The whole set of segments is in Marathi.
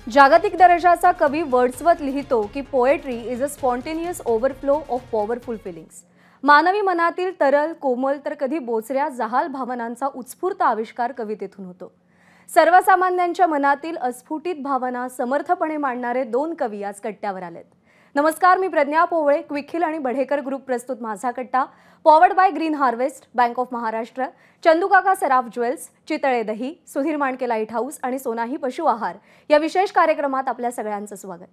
जागतिक दर्जाचा कवी वर्ड्सवर्थ लिहितो की poetry is a spontaneous overflow of powerful feelings. मानवी मनातील तरल, कोमल तर कधी बोचऱ्या जहाल भावनांचा उत्स्फूर्त आविष्कार कवितेतून होतो. सर्वसामान्यांच्या मनातील अस्फुटित भावना समर्थपणे मांडणारे दोन कवी आज कट्ट्यावर आलेत. नमस्कार, मी प्रज्ञा पोवळे. क्विखिल आणि बढेकर ग्रुप प्रस्तुत माझा कट्टा, powered by green harvest, bank of Maharashtra, चंदूकाका Saraf jewels, Chitale दही, सुधीर मांडके लाईट हाऊस आणि सोनाही पशु आहार या विशेष कार्यक्रमात आपल्या सगळ्यांचं स्वागत.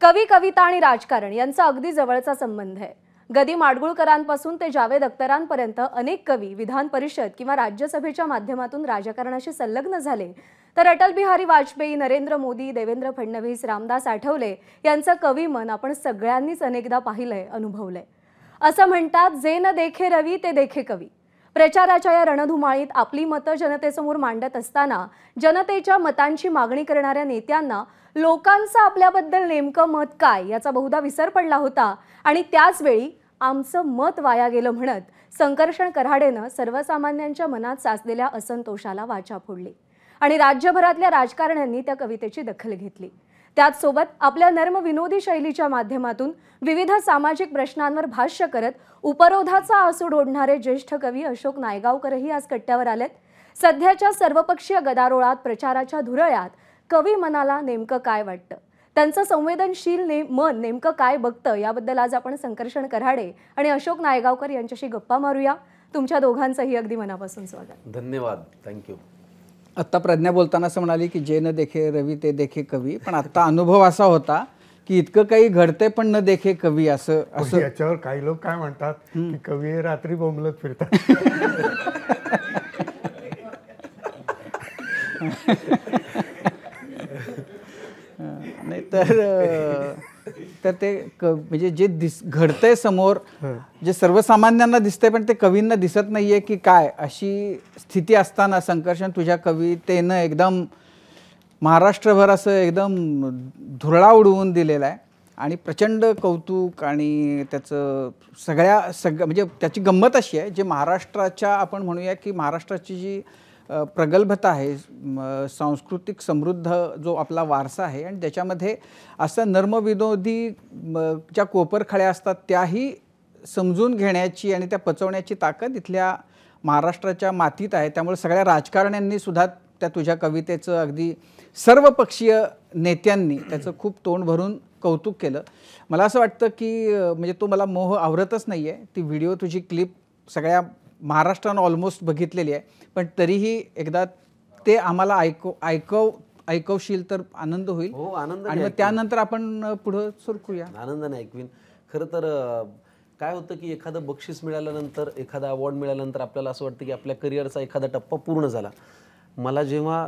कवी, कविता आणि राजकारण यांचा अगदी जवळचा संबंध आहे. गदी माडगुळकरांपासून ते जावेद अख्तरांपर्यंत अनेक कवी विधान परिषद किंवा राज्यसभेच्या माध्यमातून राजकारणाशी संलग्न झाले. तर अटल बिहारी वाजपेयी, नरेंद्र मोदी, देवेंद्र फडणवीस, रामदास आठवले यांचं कवी मन आपण सगळ्यांनीच अनेकदा पाहिलंय, अनुभवलंय. असं म्हणतात, जे न देखे रवी ते देखे कवी. प्रचाराच्या या रणधुमाळीत आपली मतं जनतेसमोर मांडत असताना जनतेच्या मतांची मागणी करणाऱ्या नेत्यांना लोकांचं आपल्याबद्दल नेमकं मत काय याचा बहुधा विसर पडला होता. आणि त्याच वेळी आमचं मत वाया गेलं म्हणत संकर्षण कराडेनं सर्वसामान्यांच्या मनात साचलेल्या असंतोषाला वाचा फोडली आणि राज्यभरातल्या राजकारण्यांनी त्या कवितेची दखल घेतली. त्याच सोबत आपल्या नर्म विनोदी शैलीच्या माध्यमातून विविध सामाजिक प्रश्नांवर भाष्य करत उपरोधाचा आसूड ओढणारे ज्येष्ठ कवी अशोक नायगावकरही आज कट्ट्यावर आलेत. सध्याच्या सर्वपक्षीय गदारोळात, प्रचाराच्या धुरळ्यात कवी मनाला नेमकं काय वाटतं, त्यांचं संवेदनशील मन नेमकं काय बघतं, याबद्दल आज आपण संकर्षण कराडे आणि अशोक नायगावकर यांच्याशी गप्पा मारूया. तुमच्या दोघांचंही अगदी मनापासून स्वागत. धन्यवाद. थँक्यू. आत्ता प्रज्ञा बोलताना असं म्हणाली की जे न देखे रवी ते देखे कवी, पण आत्ता अनुभव असा होता की इतकं काही घडते पण न देखे कवी. असं याच्यावर काही लोक काय म्हणतात की कवी हे रात्री बोंबलत फिरतात. नाही तर ते म्हणजे जे घडतंय समोर, जे सर्वसामान्यांना दिसतंय पण ते कवींना दिसत नाहीये की काय, अशी स्थिती असताना संकर्षण तुझ्या कवितेनं एकदम महाराष्ट्रभर असं एकदम धुरळा उडवून दिलेला आहे. आणि प्रचंड कौतुक. आणि त्याचं म्हणजे त्याची गंमत अशी आहे, जे महाराष्ट्राच्या आपण म्हणूया की महाराष्ट्राची जी प्रगल्भता आहे, सांस्कृतिक समृद्ध जो आपला वारसा आहे, आणि त्याच्यामध्ये असं नर्मविनोदी ज्या कोपरखळ्या असतात त्याही समजून घेण्याची आणि त्या पचवण्याची ताकद इथल्या महाराष्ट्राच्या मातीत आहे. त्यामुळे सगळ्या राजकारण्यांनी सुद्धा त्या तुझ्या कवितेचं, अगदी सर्वपक्षीय नेत्यांनी त्याचं खूप तोंड भरून कौतुक केलं. मला असं वाटतं की म्हणजे तो मला मोह आवरतच नाही आहे. ती व्हिडिओ, तुझी क्लिप सगळ्या महाराष्ट्रानं ऑलमोस्ट बघितलेली आहे, पण तरीही एकदा ते आम्हाला ऐकवशील तर आनंद होईल. हो, आनंद. आणि मग त्यानंतर आपण पुढं सुरकूया. आनंदाने ऐकवीन. खरं तर काय होतं की एखादं बक्षीस मिळाल्यानंतर, एखादा अवॉर्ड मिळाल्यानंतर आपल्याला असं वाटतं की आपल्या करिअरचा एखादा टप्पा पूर्ण झाला. मला जेव्हा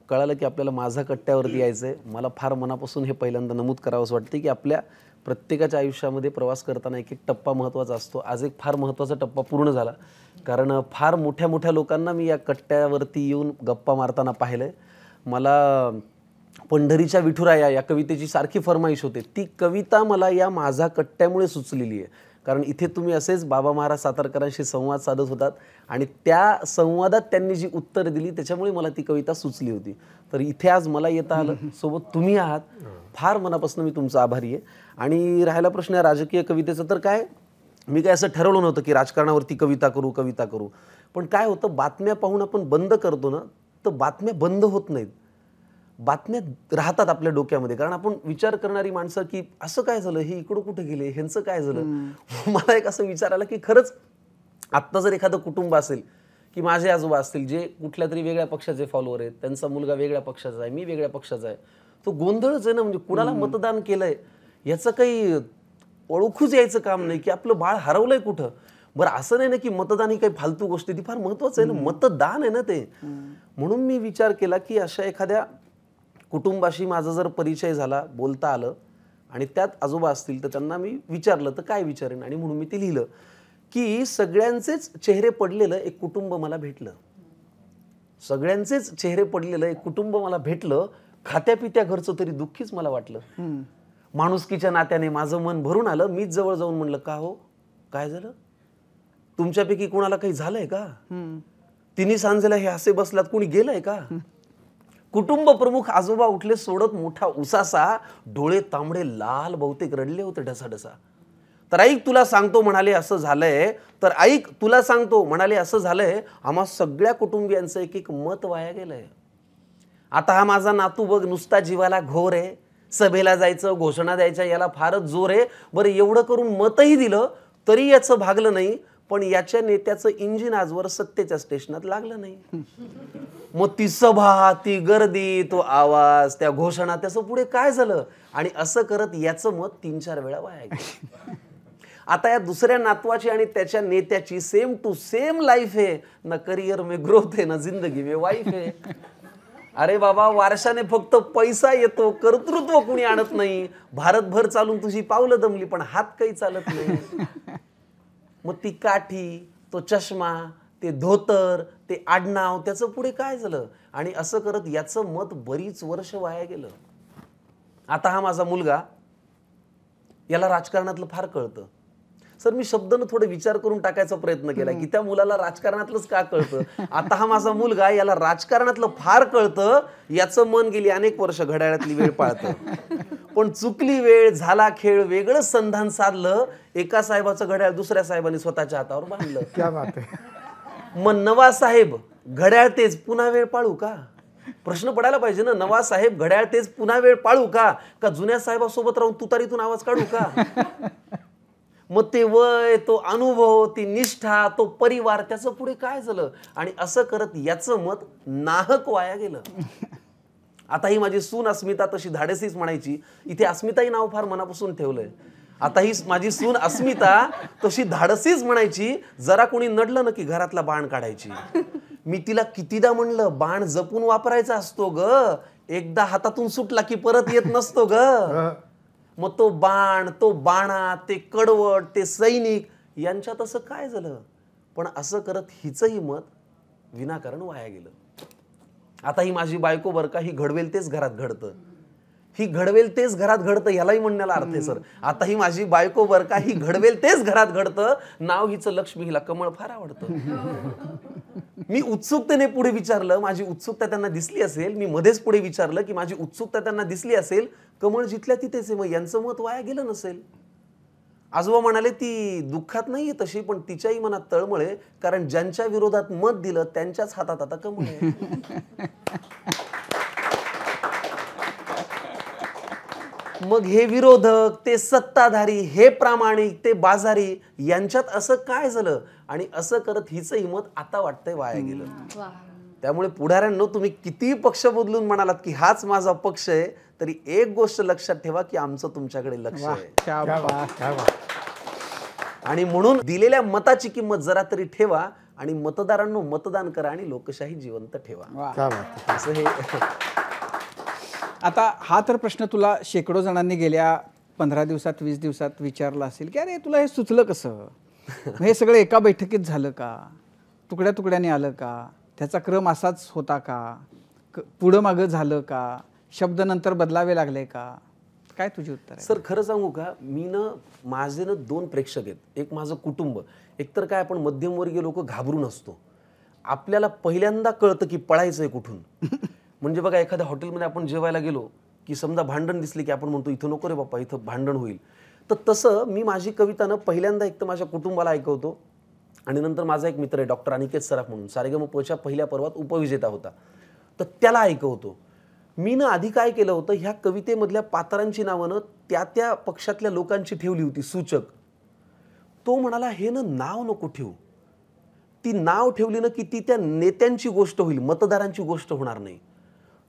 कळालं की आपल्याला माझा कट्ट्यावरती यायचं आहे, मला फार मनापासून हे पहिल्यांदा नमूद करावंसं वाटतं की आपल्या प्रत्येकाच्या आयुष्यामध्ये प्रवास करताना एक एक टप्पा महत्त्वाचा असतो. आज एक फार महत्त्वाचा टप्पा पूर्ण झाला, कारण फार मोठ्या मोठ्या लोकांना मी या कट्ट्यावरती येऊन गप्पा मारताना पाहिलं आहे. मला पंढरीच्या विठुराया या कवितेची सारखी फरमाईश होते. ती कविता मला या माझा कट्ट्यामुळे सुचलेली आहे, कारण इथे तुम्ही असेच बाबा महाराज सातारकरांशी संवाद साधत होतात आणि त्या संवादात त्यांनी जी उत्तर दिली त्याच्यामुळे मला ती कविता सुचली होती. तर इथे आज मला येता आलं, सोबत तुम्ही आहात. फार मनापासून मी तुमचा आभारी आहे. आणि राहिला प्रश्न या राजकीय कवितेचा, तर काय मी काय असं ठरवलं नव्हतं की राजकारणावरती कविता करू. पण काय होतं, बातम्या पाहून आपण बंद करतो ना, तर बातम्या बंद होत नाहीत, बातम्या राहतात आपल्या डोक्यामध्ये. कारण आपण विचार करणारी माणसं की असं काय झालं, हे इकडं कुठे गेले, ह्यांचं काय झालं. मला एक असं विचार आला की खरंच आत्ता जर एखादं कुटुंब असेल की माझे आजोबा असतील जे कुठल्या तरी वेगळ्या पक्षाचे फॉलोअर आहेत, त्यांचा मुलगा वेगळ्या पक्षाचा आहे, मी वेगळ्या पक्षाचा आहे, तो गोंधळच आहे ना. म्हणजे कुणाला मतदान केलंय याचं काही ओळखूच यायचं काम नाही की आपलं बाळ हरवलंय कुठं. बरं, असं नाही ना की मतदान ही काही फालतू गोष्ट, ती फार महत्वाचं आहे ना, मतदान आहे ना ते. म्हणून मी विचार केला की अशा एखाद्या कुटुंबाशी माझा जर परिचय झाला, बोलता आलं, आणि त्यात आजोबा असतील तर त्यांना मी विचारलं तर काय विचारेन. आणि म्हणून मी ते लिहिलं की सगळ्यांचेच चेहरे पडलेलं एक कुटुंब मला भेटलं, सगळ्यांचेच चेहरे पडलेलं एक कुटुंब मला भेटलं. खात्यापित्या घरचं तरी दुःखीच मला वाटलं. माणुसकीच्या नात्याने माझं मन भरून आलं. मीच जवळ जाऊन म्हणलं, का हो, काय झालं, तुमच्यापैकी कोणाला काही झालंय का? तिन्ही सांजेला हे असे बसलात, कोणी गेलंय का? कुटुंब प्रमुख आजोबा उठले सोडत मोठा उसासा, डोळे तांबडे लाल, बहुतेक रडले होते ढसाढसा. तर ऐक तुला सांगतो म्हणाले असं झालंय, तर ऐक तुला सांगतो म्हणाले असं झालंय, आम्हा सगळ्या कुटुंबियांचं एक एक मत वाया गेलंय. आता हा माझा नातू बघ नुसता जीवाला घोर आहे, सभेला जायचं, घोषणा द्यायच्या याला फारच जोर आहे. बरं एवढं करून मतही दिलं तरी याचं भागलं नाही, पण याच्या नेत्याचं इंजिन आजवर सत्तेच्या स्टेशनात लागलं नाही. मग ती सभा, ती गर्दी, तो आवाज, त्या घोषणा, त्याचं पुढे काय झालं? आणि असं करत याचं मत 3-4 वेळा वाया गेलं. आता या दुसऱ्या नातवाची आणि त्याच्या नेत्याची सेम टू सेम लाईफ आहे. ना करियर में ग्रोथ आहे, ना जिंदगी में वाईफ आहे. अरे बाबा, वारशाने फक्त पैसा येतो, कर्तृत्व कुणी आणत नाही. भारतभर चालून तुझी पावलं दमली, पण हात काही चालत नाही. मग ती काठी, तो चष्मा, ते धोतर, ते आडनाव, त्याचं पुढे काय झालं? आणि असं करत याचं मत बरीच वर्ष वाया गेलं. आता हा माझा मुलगा, याला राजकारणातलं फार कळतं. सर मी शब्दानं थोडं विचार करून टाकायचा प्रयत्न केला की त्या मुलाला राजकारणातलंच का कळतं. आता हा माझा मुलगा, याला राजकारणातलं फार कळतं. याचं मन गेली अनेक वर्ष घड्याळातली वेळ पाळतं. पण चुकली वेळ, झाला खेळ, वेगळंच संधान साधलं. एका साहेबाचं घड्याळ दुसऱ्या साहेबांनी स्वतःच्या हातावर बांधलं. क्या बात आहे. मग नवा साहेब घड्याळ तेच पुन्हा वेळ पाळू का? प्रश्न पडायला पाहिजे ना. नवा साहेब घड्याळ तेच पुन्हा वेळ पाळू का? का जुन्या साहेबासोबत राहून तुतारीतून आवाज काढू का? मग ते वय, तो अनुभव, ती निष्ठा, तो परिवार, त्याचं पुढे काय झालं? आणि असं करत याचं मत नाहक वाया गेलं. आता ही माझी सून अस्मिता तशी धाडसीच म्हणायची. इथे अस्मिताही नाव फार मनापासून ठेवलंय. आता ही माझी सून अस्मिता तशी धाडसीच म्हणायची, जरा कोणी नडलं ना की घरातला बाण काढायची. मी तिला कितीदा म्हणलं, बाण जपून वापरायचा असतो ग, एकदा हातातून सुटला की परत येत नसतो ग. मग तो बाण, तो बाणा, ते कडवट, ते सैनिक, यांच्यात असं काय झालं? पण असं करत हिचंही मत विनाकारण वाया गेलं. आता ही माझी बायको बरं का, ही घडवेल तेच घरात घडतं. ही घडवेल तेच घरात घडतं यालाही म्हणण्याला अर्थ आहे सर. आता ही माझी बायको बरं का, ही घडवेल तेच घरात घडतं. नाव हिचं लक्ष्मी, हिला कमळ फार आवडतं. मी उत्सुकतेने पुढे विचारलं, माझी उत्सुकता त्यांना दिसली असेल. मी मध्येच पुढे विचारलं की माझी उत्सुकता त्यांना दिसली असेल. कमळ जिथल्या तिथेच आहे, मग यांचं मत वाया गेलं नसेल. आजोबा म्हणाले ती दुःखात नाहीये तशी, पण तिच्याही मनात तळमळे, कारण ज्यांच्या विरोधात मत दिलं त्यांच्याच हातात आता कमळ आहे. मग हे विरोधक, ते सत्ताधारी, हे प्रामाणिक, ते बाजारी, यांच्यात असं काय झालं? आणि असं करत हिचं हिमत आता वाटतंय वाया गेलं. त्यामुळे पुढाऱ्यांनो, तुम्ही किती पक्ष बदलून म्हणालात की हाच माझा पक्ष आहे, तरी एक गोष्ट लक्षात ठेवा की आमचं तुमच्याकडे लक्ष आहे. क्या बात, क्या बात. आणि म्हणून दिलेल्या मताची किंमत जरा तरी ठेवा आणि मतदारांनो मतदान करा आणि लोकशाही जिवंत ठेवा. क्या बात. असं हे. आता हा तर प्रश्न तुला शेकडो जणांनी गेल्या 15 दिवसात 20 दिवसात विचारला असेल की अरे तुला हे सुचलं कसं? हे सगळं एका बैठकीत झालं का? तुकड्या तुकड्याने आलं का? त्याचा क्रम असाच होता का? पुढं मागं झालं का? शब्द नंतर बदलावे लागले का? काय तुझी उत्तर आहे? सर खरं सांगू का, मी माझे 2 प्रेक्षक आहेत. एक माझं कुटुंब. एकतर काय, आपण मध्यमवर्गीय लोक घाबरून असतो. आपल्याला पहिल्यांदा कळतं की पळायचंय कुठून. म्हणजे बघा, एखाद्या हॉटेलमध्ये आपण जेवायला गेलो की समजा भांडण दिसले की आपण म्हणतो इथं नको रे बाप्पा, इथं भांडण होईल. तर तसं मी माझी कविता पहिल्यांदा एक तर माझ्या कुटुंबाला ऐकवतो आणि नंतर माझा एक मित्र आहे डॉक्टर अनिकेत सराफ म्हणून, सारेगमपच्या पहिल्या पर्वात उपविजेता होता, तर त्याला ऐकवतो. मी आधी काय केलं होतं, ह्या कवितेमधल्या पात्रांची नावं त्या त्या पक्षातल्या लोकांची ठेवली होती सूचक. तो म्हणाला हे नाव नको ठेवू. ती नाव ठेवली ना की ती त्या नेत्यांची गोष्ट होईल, मतदारांची गोष्ट होणार नाही.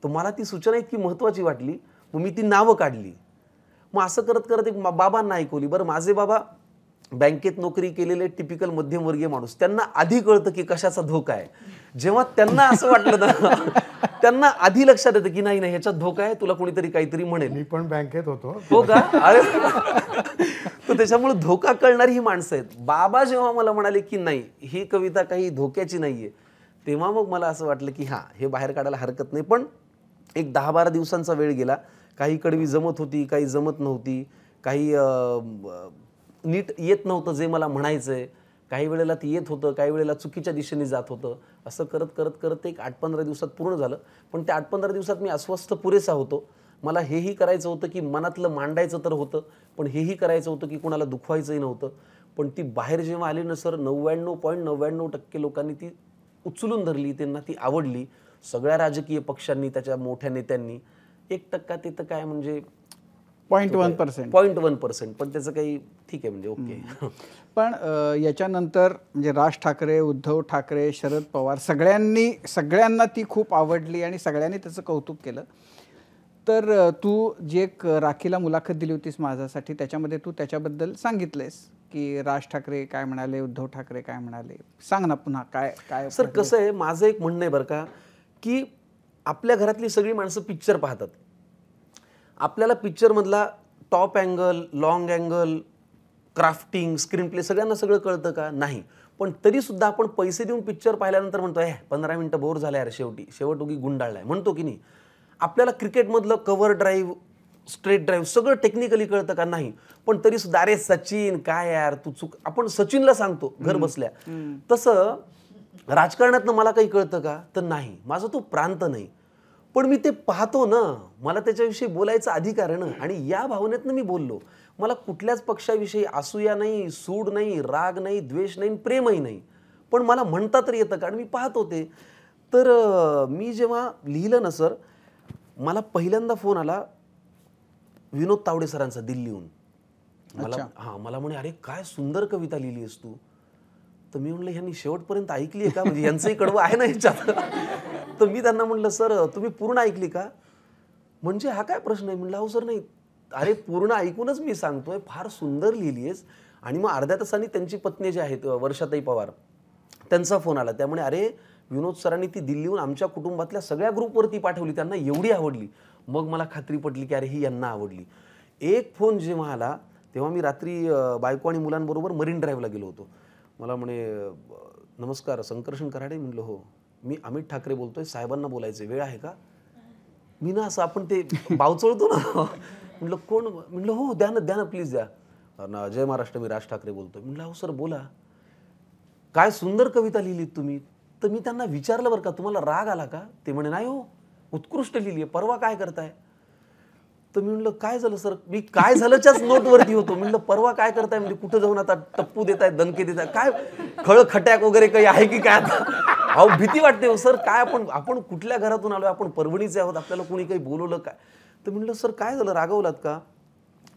तर मला ती सूचना इतकी महत्त्वाची वाटली, मग मी ती नावं काढली. मग असं करत करत एक बाबांना ऐकवली. बरं, माझे बाबा बँकेत नोकरी केलेले टिपिकल मध्यमवर्गीय माणूस, त्यांना आधी कळतं की कशाचा धोका आहे. जेव्हा त्यांना असं वाटलं ना, त्यांना आधी लक्षात येतं की नाही नाही ह्याच्यात धोका आहे, तुला कोणीतरी काहीतरी म्हणेल. मी पण बँकेत होतो. हो का? अरे, तर त्याच्यामुळे धोका कळणारी ही माणसं आहेत. बाबा जेव्हा मला म्हणाले की नाही ही कविता काही धोक्याची नाहीये, तेव्हा मग मला असं वाटलं की हां, हे बाहेर काढायला हरकत नाही. पण एक 10-12 दिवसांचा वेळ गेला. काही कडवी जमत होती, काही जमत नव्हती, काही नीट येत नव्हतं जे मला म्हणायचंय. काही वेळेला ते येत होतं, काही वेळेला चुकीच्या दिशेने जात होतं. असं करत करत करत एक 8-15 दिवसात पूर्ण झालं. पण त्या 8-15 दिवसात मी अस्वस्थ पुरेसा होतो. मला हेही करायचं होतं की मनातलं मांडायचं तर होतं, पण हेही करायचं होतं की कोणाला दुखवायचंही नव्हतं. पण ती बाहेर जेव्हा आली ना सर, 99.99% लोकांनी ती उचलून धरली, त्यांना ती आवडली. सगळ्या राजकीय पक्षांनी, त्याच्या मोठ्या नेत्यांनी. 1% ते तर काय म्हणजे 0.1%. 0.1%, पण त्याचं काही ठीक आहे म्हणजे ओके. पण याच्यानंतर म्हणजे राज ठाकरे, उद्धव ठाकरे, शरद पवार सगळ्यांना ती खूप आवडली आणि सगळ्यांनी त्याचं कौतुक केलं. तर तू जी एक राखीला मुलाखत दिली होतीस माझ्यासाठी, त्याच्यामध्ये तू त्याच्याबद्दल सांगितलेस की राज ठाकरे काय म्हणाले, उद्धव ठाकरे काय म्हणाले. सांग ना पुन्हा काय काय. सर कसं आहे, माझं एक म्हणणं आहे बरं का, की आपल्या घरातली सगळी माणसं पिक्चर पाहतात. आपल्याला पिक्चरमधला top angle, long angle, crafting, screenplay सगळ्यांना सगळं कळतं का? नाही. पण तरीसुद्धा आपण पैसे देऊन पिक्चर पाहिल्यानंतर म्हणतो 15 मिनिटं बोर झालं यार, शेवट उगी गुंडाळलाय म्हणतो की नाही. आपल्याला क्रिकेटमधलं कव्हर ड्राईव्ह, स्ट्रेट ड्राईव्ह सगळं टेक्निकली कळतं का? नाही. पण तरीसुद्धा अरे सचिन काय यार तू चूक, आपण सचिनला सांगतो घर बसल्या. तसं राजकारणातनं मला काही कळतं का? तर नाही. माझा तो प्रांत नाही. पण मी ते पाहतो ना, मला त्याच्याविषयी बोलायचा अधिकार आहे ना, आणि या भावनेतनं मी बोललो. मला कुठल्याच पक्षाविषयी असूया नाही, सूड नाही, राग नाही, द्वेष नाही, प्रेमही नाही. पण मला म्हणता तर येतं कारण मी पाहतो ते. तर मी जेव्हा लिहिलं ना सर, मला पहिल्यांदा फोन आला विनोद तावडे सरांचा दिल्लीहून. मला म्हणे अरे काय सुंदर कविता लिहिली आहेस तू. तर मी म्हणलं ह्यांनी शेवटपर्यंत ऐकली आहे का, म्हणजे यांचंही कडवं आहे ना ह्याच्यात. तर मी त्यांना म्हणलं सर तुम्ही पूर्ण ऐकली का? म्हणजे हा काय प्रश्न आहे. म्हणलं अहो सर नाही. अरे पूर्ण ऐकूनच मी सांगतोय, फार सुंदर लिहिली आहेस. आणि मग अर्ध्या तासांनी त्यांची पत्नी जे आहेत वर्षाताई पवार, त्यांचा फोन आला. त्यामुळे अरे विनोद सरांनी ती दिल्लीहून आमच्या कुटुंबातल्या सगळ्या ग्रुपवरती पाठवली, त्यांना एवढी आवडली. मग मला खात्री पटली की अरे ही यांना आवडली. एक फोन जेव्हा आला तेव्हा मी रात्री बायको आणि मुलांबरोबर मरीन ड्राईव्हला गेलो होतो. मला म्हणे नमस्कार संकर्षण कराडे. म्हणलं हो. मी अमित ठाकरे बोलतोय, साहेबांना बोलायचं, वेळ आहे का? मी ना असं आपण ते बावचळतो ना. म्हटलं कोण? म्हटलं हो द्या ना प्लीज द्या ना. जय महाराष्ट्र, मी राज ठाकरे बोलतोय. म्हटलं हो सर बोला. काय सुंदर कविता लिहिलीत तुम्ही. तर मी त्यांना विचारलं बरं का, तुम्हाला राग आला का? ते म्हणे नाही हो, उत्कृष्ट लिहिली आहे, परवा काय करताय? तर मी म्हणलं काय झालं सर, मी काय झालंच्याच नोटवरती होतो. म्हणलं परवा काय करताय म्हणजे कुठं जाऊन आता टप्पू देताय, दणके देताय, काय खळखट्याक वगैरे काही आहे की काय? आता अहो भीती वाटते हो सर. काय आपण कुठल्या घरातून आलोय, आपण परभणीचे आहोत, आपल्याला कोणी काही बोलवलं काय? तर म्हणलं सर काय झालं, रागवलात का?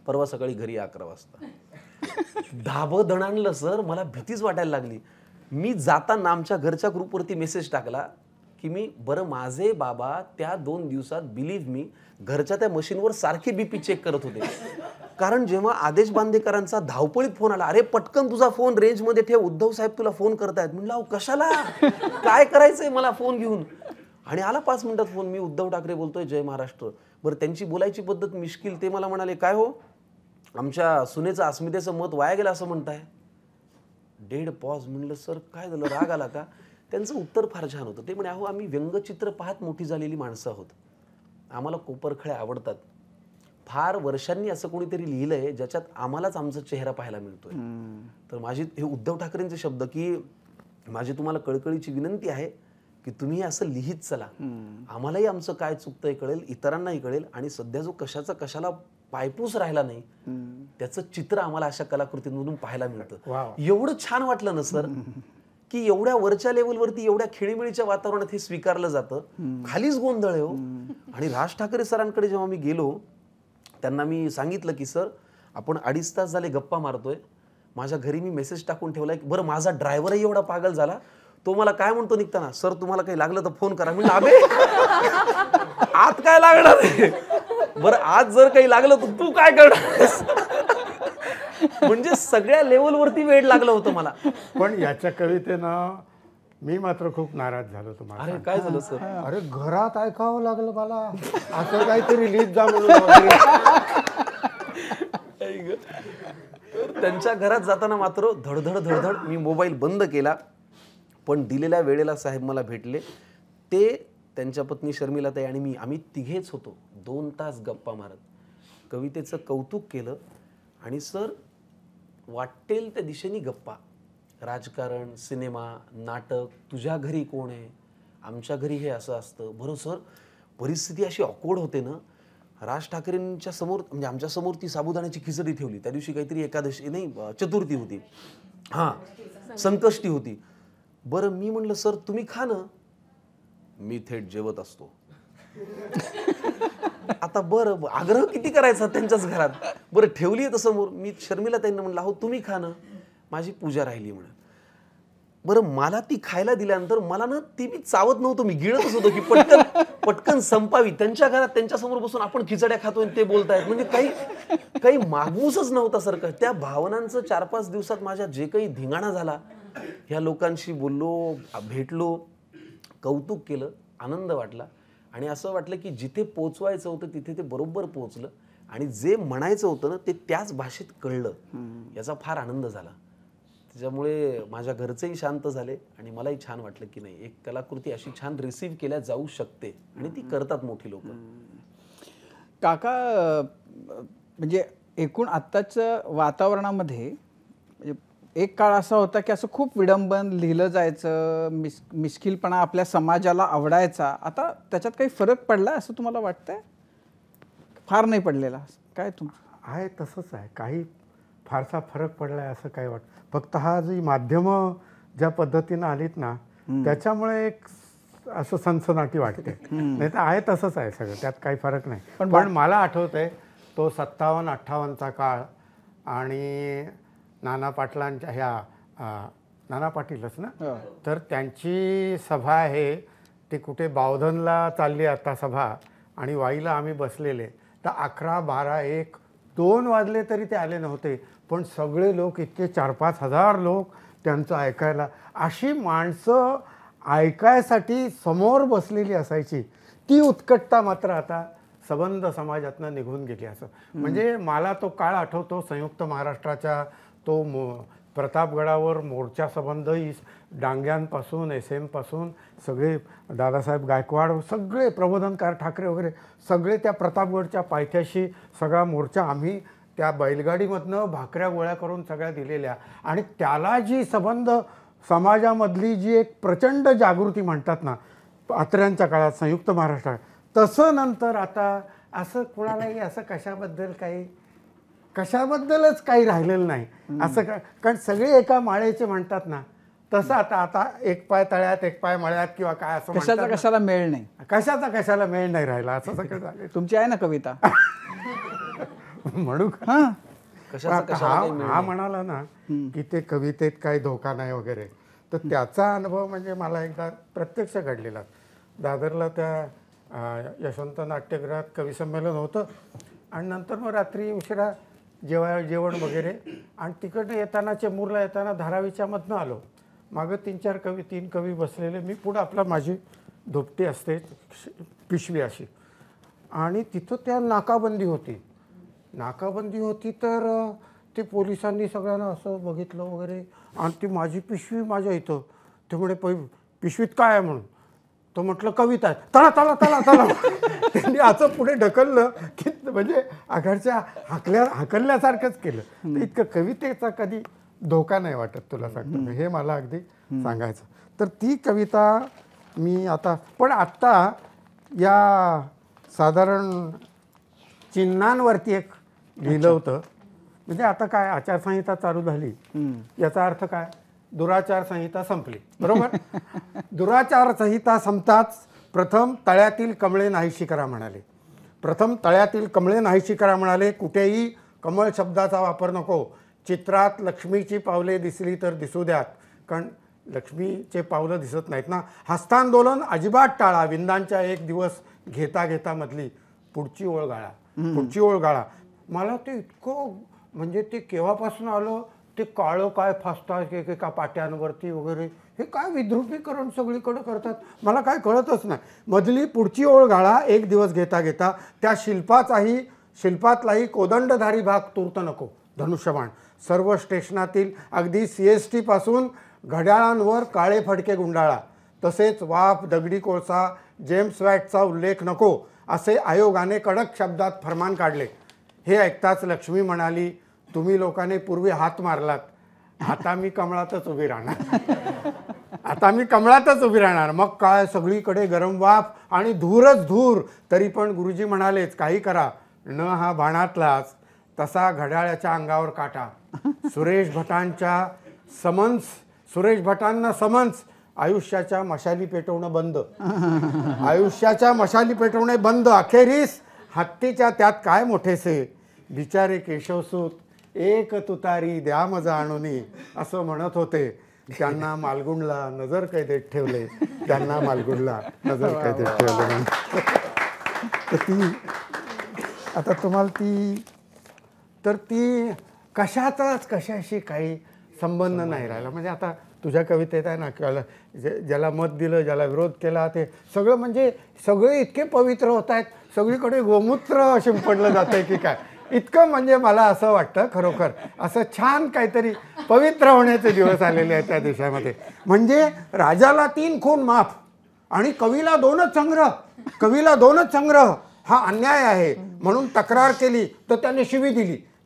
परवा सकाळी घरी 11 वाजता. धाबं दणाणलं सर. मला भीतीच वाटायला लागली. मी जाताना आमच्या घरच्या ग्रुपवरती मेसेज टाकला की मी बरं माझे बाबा त्या 2 दिवसात बिलीव्ह मी घरच्या त्या मशीनवर सारखे बीपी चेक करत होते. कारण जेव्हा आदेश बांदेकरांचा धावपळीत फोन आला, अरे पटकन तुझा फोन रेंजमध्ये ठेव, उद्धव साहेब तुला फोन करतायत. म्हणलं अहो कशाला, काय करायचंय मला फोन घेऊन? आणि आला 5 मिनिटात फोन, मी उद्धव ठाकरे बोलतोय, जय महाराष्ट्र. बरं त्यांची बोलायची पद्धत मिश्किल. ते मला म्हणाले काय हो आमच्या सुनेचं अस्मितेचं मत वाया गेलं असं म्हणताय? Dead pause. म्हणलं सर काय झालं, राग आला का? त्यांचं उत्तर फार छान होतं. ते म्हणे अहो आम्ही व्यंगचित्र पाहत मोठी झालेली माणसं आहोत, आम्हाला कोपरखळे आवडतात. फार वर्षांनी असं कोणीतरी लिहिलंय ज्याच्यात आम्हालाच आमचा चेहरा पाहायला मिळतोय. तर माझी हे उद्धव ठाकरेंचे शब्द की माझी तुम्हाला कळकळीची विनंती आहे की तुम्ही असं लिहित चला, आम्हालाही आमचं काय चुकतंय कळेल, इतरांनाही कळेल. आणि सध्या जो कशाला पायपूस राहिला नाही त्याचं चित्र आम्हाला अशा कलाकृतींमधून पाहायला मिळतं. एवढं छान वाटलं ना सर की एवढ्या वरच्या लेवलवरती एवढ्या खेळीमेळीच्या वातावरणात हे स्वीकारलं जातं. खालीच गोंधळ आहे हो. आणि राज ठाकरे सरांकडे जेव्हा मी गेलो, त्यांना मी सांगितलं की सर आपण 2.5 तास झाले गप्पा मारतोय, माझ्या घरी मी मेसेज टाकून ठेवलाय. बरं माझा ड्रायव्हरही एवढा पागल झाला, तो मला काय म्हणतो निघताना, सर तुम्हाला काही लागलं तर फोन करा. म्हणजे अबे आत काय लागणार आहे? बरं आज जर काही लागलं तर तू काय करणार? म्हणजे सगळ्या लेवलवरती वेळ लागलं होतं मला. पण याच्या कवितेनं मी मात्र खूप नाराज झालो तुम्हाला. अरे काय झालं सर? अरे घरात ऐकावं लागलं मला, असं काहीतरी लिहित जा म्हणून वगैरे. त्यांच्या घरात जाताना मात्र धडधड मी मोबाईल बंद केला. पण दिलेल्या वेळेला साहेब मला भेटले. ते त्यांच्या पत्नी शर्मिलाताई आणि मी, आम्ही तिघेच होतो. 2 तास गप्पा मारत कवितेचं कौतुक केलं. आणि सर वाटेल त्या दिशेने गप्पा, राजकारण, सिनेमा, नाटक, तुझ्या घरी कोण आहे, आमच्या घरी हे असं असतं. बरं सर, परिस्थिती अशी ऑकवर्ड होते ना, राज ठाकरेंच्या समोर म्हणजे आमच्या समोर ती साबुदाण्याची खिचडी ठेवली. त्या दिवशी काहीतरी एकादशी नाही, चतुर्थी होती, हां संकष्टी होती. बरं मी म्हणलं सर तुम्ही खा ना. मी थेट जेवत असतो. आता बरं आग्रह किती करायचा त्यांच्याच घरात. बरं ठेवली आहे तर समोर. मी शर्मिला त्यांना म्हणलं अहो तुम्ही खा ना, माझी पूजा राहिली म्हणून. बरं मला ती खायला दिल्यानंतर मला ना ती मी चावत नव्हतो, मी गिळतच होतो की पटकन पटकन संपावी. त्यांच्या घरात त्यांच्यासमोर बसून आपण खिचड्या खातोय ते बोलतायत, म्हणजे काही मागूसच नव्हता सर. का त्या भावनांचं 4-5 दिवसात माझ्या जे काही धिंगाणा झाला, ह्या लोकांशी बोललो, भेटलो, कौतुक केलं, आनंद वाटला. आणि असं वाटलं की जिथे पोचवायचं होतं तिथे ते बरोबर पोचलं आणि जे म्हणायचं होतं ना ते त्याच भाषेत कळलं. याचा फार आनंद झाला. त्याच्यामुळे माझ्या घरचेही शांत झाले आणि मलाही छान वाटलं की नाही, एक कलाकृती अशी छान रिसीव्ह केल्या जाऊ शकते आणि ती करतात मोठी लोक. काका, म्हणजे एकूण आत्ताच्या वातावरणामध्ये म्हणजे एक काळ असा होता की असं खूप विडंबन लिहिलं जायचं, मिश्किलपणा आपल्या समाजाला आवडायचा. आता त्याच्यात काही फरक पडला असं तुम्हाला वाटतंय? फार नाही पडलेला काय तुमचं? आहे तसंच आहे, काही फारसा फरक पडला आहे असं काही वाटतं. फक्त हा जी माध्यमं ज्या पद्धतीनं आलीत ना त्याच्यामुळे एक असं सनसनाटी वाटते. नाही तर आहे तसंच आहे सगळं, त्यात काही फरक नाही. पण मला आठवतंय तो 57-58चा काळ आणि नाना पाटलांच्या ह्या नाना पाटीलच ना, तर त्यांची सभा आहे ती कुठे बावधनला चालली आता सभा आणि वाईला आम्ही बसलेले. तर 11, 12, 1, 2 वाजले तरी ते आले नव्हते. पण सगळे लोक इतके 4-5 हजार लोक त्यांचं ऐकायला, अशी माणसं ऐकायसाठी समोर बसलेली असायची. ती उत्कटता मात्र आता संबंध समाजातनं निघून गेली. असं म्हणजे मला तो काळ आठवतो, संयुक्त महाराष्ट्राच्या तो प्रतापगडावर मोर्चा संबंध डांग्यांपासून SM-पासून सगळे दादासाहेब गायकवाड, सगळे प्रबोधनकार ठाकरे वगैरे सगळे त्या प्रतापगडच्या पायथ्याशी सगळा मोर्चा आम्ही त्या बैलगाडीमधनं भाकऱ्या गोळ्या करून सगळ्या दिलेल्या. आणि त्याला जी संबंध समाजामधली जी एक प्रचंड जागृती म्हणतात ना अत्र्यांच्या काळात संयुक्त महाराष्ट्रात, तसं नंतर आता असं कुणालाही असं कशाबद्दलच काही राहिलेलं नाही. असं कारण सगळे एका माळेचे म्हणतात ना, तसं आता एक पाय तळ्यात एक पाय मळ्यात किंवा काय असं कशाला मेळ नाही, कशाला मेळ नाही राहिला असं सगळं झालं. तुमची आहे ना कविता म्हणू का? हा म्हणाला ना की ते कवितेत काही धोका नाही वगैरे, तर त्याचा अनुभव म्हणजे मला एकदा प्रत्यक्ष घडलेला. दादरला त्या यशवंत नाट्यगृहात कविसंमेलन होतं आणि नंतर मग रात्री उशिरा जेवण वगैरे आणि तिकडनं येताना चेंबूरला येताना धारावीच्या मधनं आलो. मागं 3 कवी बसलेले, मी पुढं आपला माझी धोपटी असते पिशवी अशी, आणि तिथं त्या नाकाबंदी होती. तर ते पोलिसांनी सगळ्यांना असं बघितलं वगैरे आणि ती माझी पिशवी माझ्या इथं. ते म्हणे पिशवीत काय आहे म्हणून. तो म्हटलं कविता आहे. तला त्यांनी असं पुढे ढकललं की म्हणजे आघाडच्या हाकलल्यासारखंच केलं. तर इतकं कवितेचा कधी धोका नाही वाटत तुला सांगतो, हे मला अगदी सांगायचं. तर ती कविता मी पण आत्ता या साधारण चिन्हांवरती एक लिहिलं होतं. म्हणजे आता काय आचारसंहिता चालू झाली, याचा अर्थ काय, दुराचार संहिता संपली, बरोबर. दुराचार संहिता संपताच प्रथम तळ्यातील कमळे नाहीशी करा म्हणाले. कुठेही कमळ शब्दाचा वापर नको. चित्रात लक्ष्मीची पावले दिसली तर दिसू द्यात, कारण लक्ष्मीचे पावलं दिसत नाहीत ना. हस्तांदोलन अजिबात टाळा. विंदांच्या एक दिवस घेता मधली पुढची ओळ गाळा. मला ते इतकं म्हणजे ते केव्हापासून आलं ते काळं काय फासतात एका पाट्यांवरती वगैरे, हे काय विद्रुपीकरण सगळीकडे करतात, मला काय कळतच नाही. मधली पुढची ओळ गाळा. एक दिवस घेता त्या शिल्पातलाही कोदंडधारी भाग तूर्त नको. धनुष्यबाण. सर्व स्टेशनातील अगदी CST पासून घड्याळांवर काळे फडके गुंडाळा. तसेच वाफ, दगडी कोळसा, जेम्स वॅटचा उल्लेख नको असे आयोगाने कडक शब्दात फरमान काढले. हे ऐकताच लक्ष्मी म्हणाली, तुम्ही लोकांनी पूर्वी हात मारलात आता मी कमळातच उभी राहणार. आता मी कमळातच उभी राहणार. मग काय सगळीकडे गरम वाफ आणि धूरच धूर. तरी पण गुरुजी म्हणालेच काही करा, न हा बाणातलाच तसा घड्याळाच्या अंगावर काटा. सुरेश भटांना समन्स. आयुष्याच्या मशाली पेटवणं बंद. आयुष्याच्या मशाली पेटवणे बंद. अखेरीस हत्तीच्या त्यात काय मोठेसे, बिचारे केशवसूत एक तुतारी द्या मजा आणूनी असं म्हणत होते. त्यांना मालगुंडला नजर कैदेत ठेवले. त्यांना मालगुंडला नजर कैदेत ठेवले. तर ती आता तुम्हाला ती कशाचाच कशाशी काही संबंध नाही राहिला. म्हणजे आता तुझ्या कवितेत आहे ना, किंवा ज्याला मत दिलं, ज्याला विरोध केला, ते सगळं म्हणजे सगळे इतके पवित्र होत आहेत. सगळीकडे गोमूत्र शिंपडलं जात आहे की काय, इतकं म्हणजे मला असं वाटतं खरोखर असं छान काहीतरी पवित्र होण्याचे दिवस आलेले आहेत त्या देशामध्ये. म्हणजे राजाला 3 खून माफ आणि कवीला 2च संग्रह. कवीला 2च संग्रह हा अन्याय आहे म्हणून तक्रार केली तर त्याने शिवी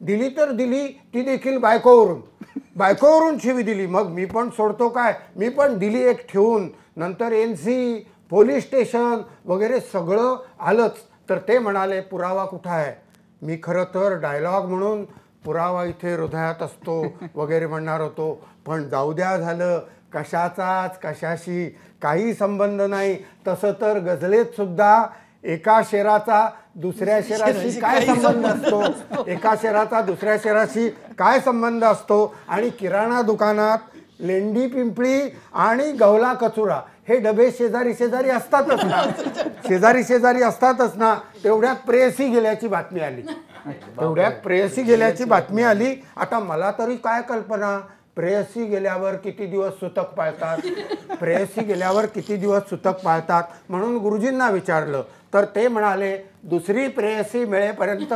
दिली तर दिली ती देखील बायकोवरून शिवी दिली. मग मी पण सोडतो काय, मी पण दिली एक ठेवून. नंतर NC पोलीस स्टेशन वगैरे सगळं आलंच. तर ते म्हणाले पुरावा कुठं आहे. मी खरं तर डायलॉग म्हणून पुरावा इथे हृदयात असतो वगैरे म्हणणार होतो, पण जाऊ द्या झालं. कशाचाच कशाशी काही संबंध नाही. तसं तर गझलेत सुद्धा एका शेराचा दुसऱ्या शेराशी काय संबंध असतो, एका शेराचा दुसऱ्या शेराशी काय संबंध असतो. आणि किराणा दुकानात लेंडी पिंपळी आणि गवला कचुरा हे डबे शेजारी शेजारी असतातच ना. तेवढ्यात प्रेयसी गेल्याची बातमी आली. आता मला तरी काय कल्पना, प्रेयसी गेल्यावर किती दिवस सुतक पाळतात म्हणून गुरुजींना विचारलं तर ते म्हणाले दुसरी प्रेयसी मिळेपर्यंत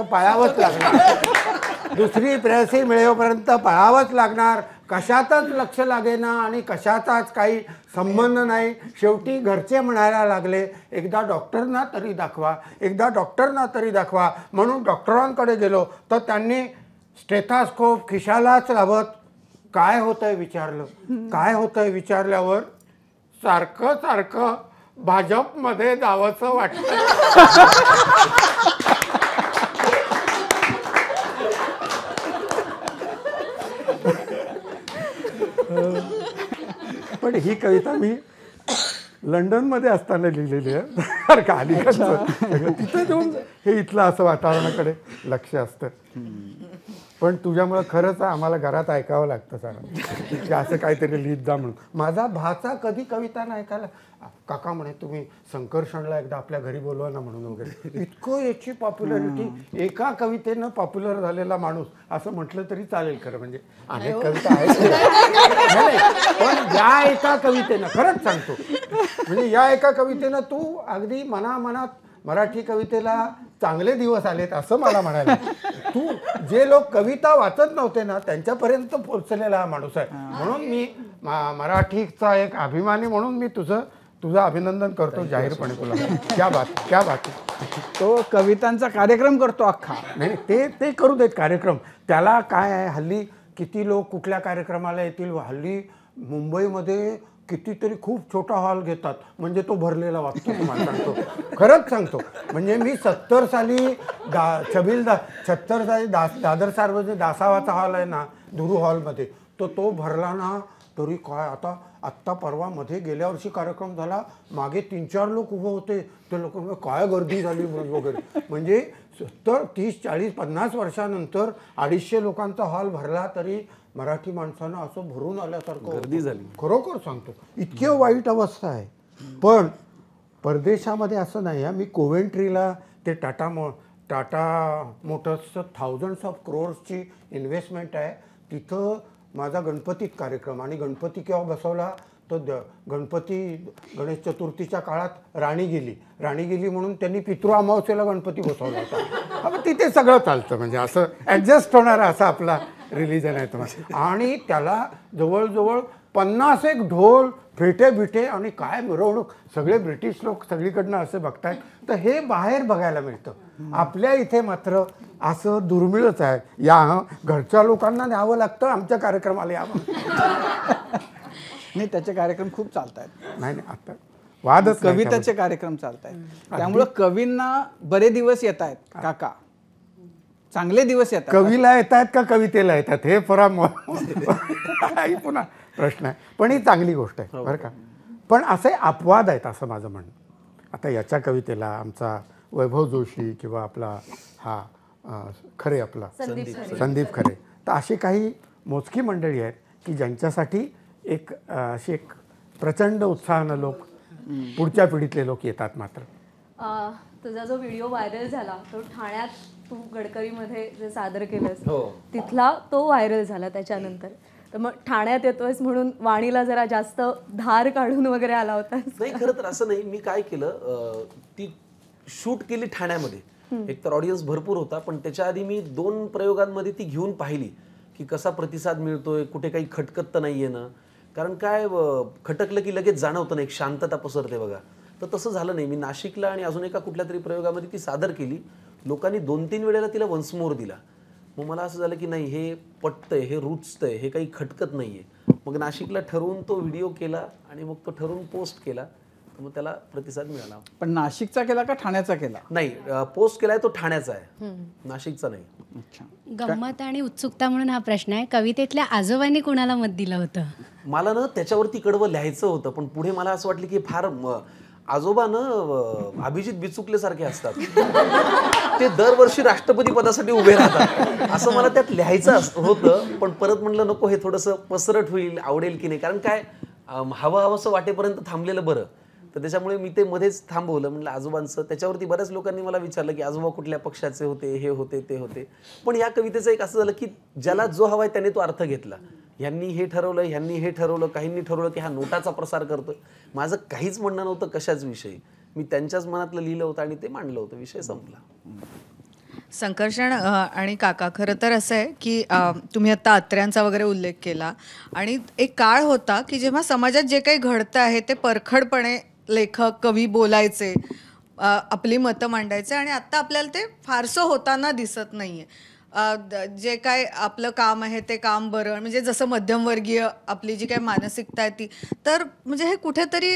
पाळावंच लागणार. कशातच लक्ष लागेना आणि कशाचाच काही संबंध नाही. शेवटी घरचे म्हणायला लागले एकदा डॉक्टरना तरी दाखवा म्हणून डॉक्टरांकडे गेलो तर त्यांनी स्टेथोस्कोप खिशालाच लावत काय होतंय विचारल्यावर सारखं भाजपमध्ये जावंसं वाटतं. पण ही कविता मी लंडनमध्ये असताना लिहिलेली आहे का. अलीकडचं तिथे जाऊन हे इथलं असं वातावरणाकडे लक्ष असतं. पण तुझ्यामुळं खरंच आम्हाला घरात ऐकावं लागतं सारा की असं काहीतरी लिहित जा म्हणून. माझा भाचा कधी कविता नाही ऐकायला. काका म्हणे तुम्ही संकर्षणला एकदा आपल्या घरी बोलवा ना म्हणून वगैरे. इतकं याची पॉप्युलरिटी, एका कवितेनं पॉप्युलर झालेला माणूस असं म्हटलं तरी चालेल खरं. म्हणजे अनेक कविता आहेत पण या एका कवितेनं खरंच सांगतो, म्हणजे या एका कवितेनं तू अगदी मनात मराठी कवितेला चांगले दिवस आलेत असं मला म्हणायला. तू जे लोक कविता वाचत नव्हते ना त्यांच्यापर्यंत पोहोचलेला हा माणूस आहे. म्हणून मी मराठीचा एक अभिमानी म्हणून मी तुझं अभिनंदन करतो जाहीरपणे तुला. क्या बात. तो कवितांचा कार्यक्रम करतो अख्खा. नाही ते करू देत कार्यक्रम. त्याला काय आहे, हल्ली किती लोक कुठल्या कार्यक्रमाला येतील. हल्ली मुंबईमध्ये कितीतरी खूप छोटा हॉल घेतात म्हणजे तो भरलेला वाटतो. तुम्हाला खरंच सांगतो. म्हणजे मी 70 साली दादर सार्वजनिक दासावाचा हॉल आहे ना धुरू हॉलमध्ये, तो भरला ना. तरी काय आत्ता परवा मध्ये गेल्या वर्षी कार्यक्रम झाला, मागे 3-4 लोक उभं होते. ते लोक काय गर्दी झाली वगैरे. म्हणजे 70, 30, 40, 50 वर्षानंतर 250 लोकांचा हॉल भरला तरी मराठी माणसानं असं भरून आल्यासारखं गर्दी झाली. खरोखर सांगतो, इतकी वाईट अवस्था आहे. पण परदेशामध्ये असं नाही आहे. मी कोवेंट्रीला ते टाटा मोटर्सचं thousands of crores इन्व्हेस्टमेंट आहे. तिथं माझा गणपतीत कार्यक्रम, आणि गणपती केव्हा बसवला तो गणेश चतुर्थीच्या काळात राणी गेली म्हणून त्यांनी पितृ अमावस्येला गणपती बसवला होता. मग तिथे सगळं चालतं. म्हणजे असं ॲडजस्ट होणारा असा आपला रिलिजन आहे तुम्हाला. आणि त्याला जवळजवळ 50 ढोल फेटे आणि काय मिरवणूक. सगळे ब्रिटिश लोक सगळीकडनं असे बघतायत. तर हे बाहेर बघायला मिळतं. आपल्या इथे मात्र असं दुर्मिळच आहे. या घरच्या लोकांना न्यावं लागतं, आमच्या कार्यक्रमाला यावं. नाही, त्याचे कार्यक्रम खूप चालत आहेत. नाही नाही, आता वादच नाही कविताचे कार्यक्रम चालत आहेत, त्यामुळं कवींना बरे दिवस येत आहेत काका, चांगले दिवस येतात. कवीला येतात का कवितेला येतात हे हाही पुन्हा प्रश्न आहे. पण ही चांगली गोष्ट आहे बरं का. पण असे अपवाद आहेत असं माझं म्हणणं. आता याच्या कवितेला आमचा वैभव जोशी किंवा आपला हा खरे आपला संदीप खरे, तर अशी काही मोजकी मंडळी आहेत की ज्यांच्यासाठी अशी एक प्रचंड उत्साहानं लोक, पुढच्या पिढीतले लोक येतात. मात्र तुझा जो व्हिडिओ व्हायरल झाला तो ठाण्यात तू गडकरीमध्ये जे सादर केलंस हो. तिथला तो व्हायरल झाला त्याच्यानंतर. तर मग ठाण्यात येतोयस म्हणून वाणीला जरा जास्त धार काढून वगैरे आला होता? नाही, खरं तर असं नाही. मी काय केलं, ती शूट केली ठाण्यामध्ये. एक तर ऑडियन्स भरपूर होता, पण त्याच्या आधी मी 2 प्रयोगांमध्ये ती घेऊन पाहिली की कसा प्रतिसाद मिळतोय, कुठे काही खटकत तर नाहीये ना. कारण काय खटकलं की लगेच जाणवतं ना, एक शांतता पसरते बघा. तर तसं झालं नाही. मी नाशिकला आणि अजून एका कुठल्या तरी प्रयोगामध्ये ती सादर केली. लोकांनी 2-3 वेळेला तिला वन्स मोर दिला. मग मला असं झालं की नाही, हे पटतंय, हे रुचतंय, हे काही खटकत नाहीये. मग नाशिकला ठरवून तो व्हिडिओ केला आणि मग तो ठरवून पोस्ट केला. मग त्याला प्रतिसाद मिळाला. पण नाशिकचा केला का ठाण्याचा केला? नाही, पोस्ट केलाय तो ठाण्याचा आहे, नाशिकचा नाही. अच्छा. गंमत आणि उत्सुकता म्हणून हा प्रश्न आहे. कवितेतल्या आजोबांनी कुणाला मत दिलं होतं? मला ना त्याच्यावरती कडवं लिहायचं होतं, पण पुढे मला असं वाटलं की फार आजोबा ना अभिजित बिचुकले सारखे असतात. ते दरवर्षी राष्ट्रपती पदासाठी उभे राहतात असं मला त्यात लिहायचं होतं. पण परत म्हणलं नको, हे थोडंसं पसरट होईल, आवडेल की नाही. कारण काय हवं हवंसं वाटेपर्यंत थांबलेलं बरं. तर त्याच्यामुळे मी ते मध्येच थांबवलं. म्हणलं आजोबांचं. त्याच्यावरती बऱ्याच लोकांनी मला विचारलं की आजोबा कुठल्या पक्षाचे होते, हे होते, ते होते. पण या कवितेचं एक असं झालं की ज्याला जो हवाय त्याने तो अर्थ घेतला. ह्यांनी हे ठरवलं, ह्यांनी हे ठरवलं, काहींनी ठरवलं की हा नोटाचा प्रसार करतोय. माझं काहीच म्हणणं नव्हतं कशाच विषयी. मी त्यांच्याच मनातलं लिहिलं होतं आणि ते मांडलं होतं. विषय संपला. संकर्षण आणि काका, खरं तर असं आहे की तुम्ही आता अत्र्यांचा वगैरे उल्लेख केला आणि एक काळ होता की जेव्हा समाजात जे काही घडतं आहे ते परखडपणे लेखक, कवी बोलायचे, आपली मतं मांडायचे. आणि आत्ता आपल्याला ते फारसं होताना दिसत नाहीये. जे काय आपलं काम आहे ते काम बरं, म्हणजे जसं मध्यमवर्गीय आपली जी काही मानसिकता आहे ती, तर म्हणजे हे कुठेतरी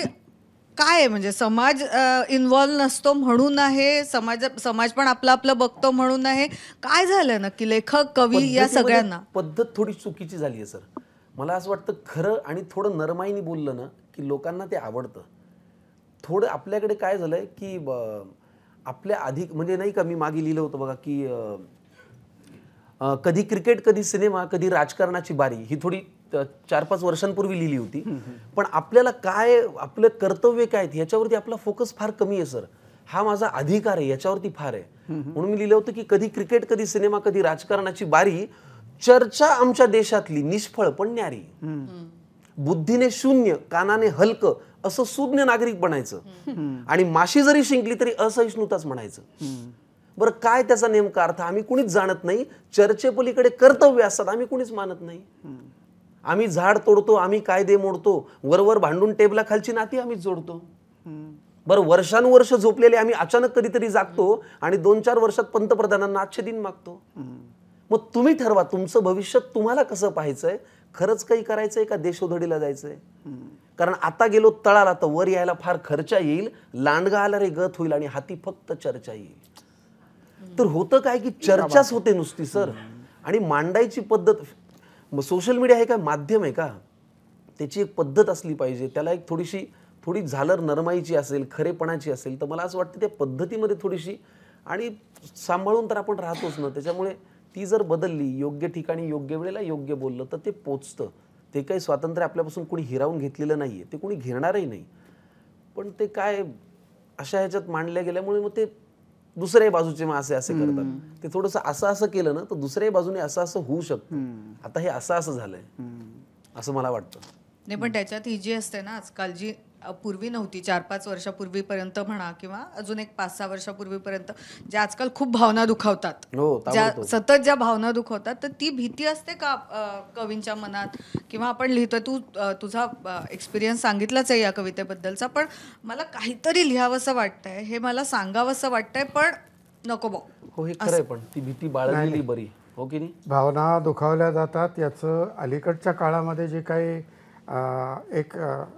काय आहे, म्हणजे समाज इन्व्हॉल्व नसतो म्हणून आहे, समाज पण आपलं आपलं बघतो म्हणून आहे, काय झालं नक्की लेखक, कवी या सगळ्यांना? पद्धत थोडी चुकीची झाली आहे सर. मला असं वाटतं खरं आणि थोडं नरमाईने बोललं ना की लोकांना ते आवडतं. थोडं आपल्याकडे काय झालंय की आपल्या अधिक म्हणजे नाही का, मी मागे लिहिलं होतं बघा की कधी क्रिकेट, कधी सिनेमा, कधी राजकारणाची बारी, ही थोडी 4-5 वर्षांपूर्वी लिहिली होती. पण आपल्याला काय, आपलं कर्तव्य काय याच्यावरती आपला फोकस फार कमी आहे सर. हा माझा अधिकार आहे याच्यावरती फार आहे. म्हणून मी लिहिलं होतं की कधी क्रिकेट, कधी सिनेमा, कधी राजकारणाची बारी, चर्चा आमच्या देशातली निष्फळ पण न्यारी. बुद्धीने शून्य, कानाने हलकं असं सुज्ञ नागरिक बनायचं आणि माशी जरी शिंकली तरी असहिष्णुताच म्हणायचं. बरं, काय त्याचा नेमका अर्थ आम्ही कुणीच जाणत नाही. चर्चेपलीकडे कर्तव्य असतात आम्ही कुणीच मानत नाही. आम्ही झाड तोडतो, आम्ही कायदे मोडतो, वरवर भांडून टेबला खालची नाती आम्ही जोडतो. बरं, वर्षानुवर्ष झोपलेले आम्ही अचानक कधीतरी जागतो आणि 2-4 वर्षात पंतप्रधानांना आजचे दिन मागतो. मग तुम्ही ठरवा तुमचं भविष्य तुम्हाला कसं पाहायचंय. खरंच काही करायचंय का देशोधडीला जायचंय? कारण आता गेलो तळाला तर वर यायला फार खर्चा येईल, लांडगा आला रे गत होईल आणि हाती फक्त चर्चा येईल. तर होतं काय की चर्चाच होते नुसती सर. आणि मांडायची पद्धत, सोशल मीडिया हे काय माध्यम आहे का? त्याची एक पद्धत असली पाहिजे. त्याला एक थोडी झालर नरमाईची असेल, खरेपणाची असेल, तर मला असं वाटतं त्या पद्धतीमध्ये थोडीशी, आणि सांभाळून तर आपण राहतोच ना. त्याच्यामुळे ती जर बदलली, योग्य ठिकाणी योग्य वेळेला योग्य बोललं तर ते पोचतं. ते काही स्वातंत्र्य आपल्यापासून कोणी हिरावून घेतलेलं नाहीये, ते कोणी घेणारही नाही. पण ते काय अशा ह्याच्यात मांडल्या गेल्यामुळे मग ते दुसऱ्याही बाजूचे मग असे करतात. ते थोडंसं असं केलं ना तर दुसऱ्याही बाजूने असं होऊ शकतं. आता हे असं झालंय असं मला वाटतं. नाही, पण त्याच्यात ही जी असते ना आजकाल, जी पूर्वी नव्हती, 4-5 वर्षापूर्वीपर्यंत म्हणा किंवा अजून एक 5-6 वर्षापूर्वीपर्यंत, ज्या आजकाल खूप भावना दुखावतात, ज्या सतत ज्या भावना दुखवतात, तर ती भीती असते का कवींच्या मनात? किंवा आपण लिहितोय, तुझा एक्सपिरियन्स सांगितलाच आहे या कवितेबद्दलचा, पण मला काहीतरी लिहावंसं वाटतंय, हे मला सांगावंसं वाटतंय, पण नको बघ. हो हे खरं आहे, पण ती भीती बाळगलेली बरी, हो की नाही? भावना दुखावल्या जातात. याचं अलीकडच्या काळामध्ये जे काही एक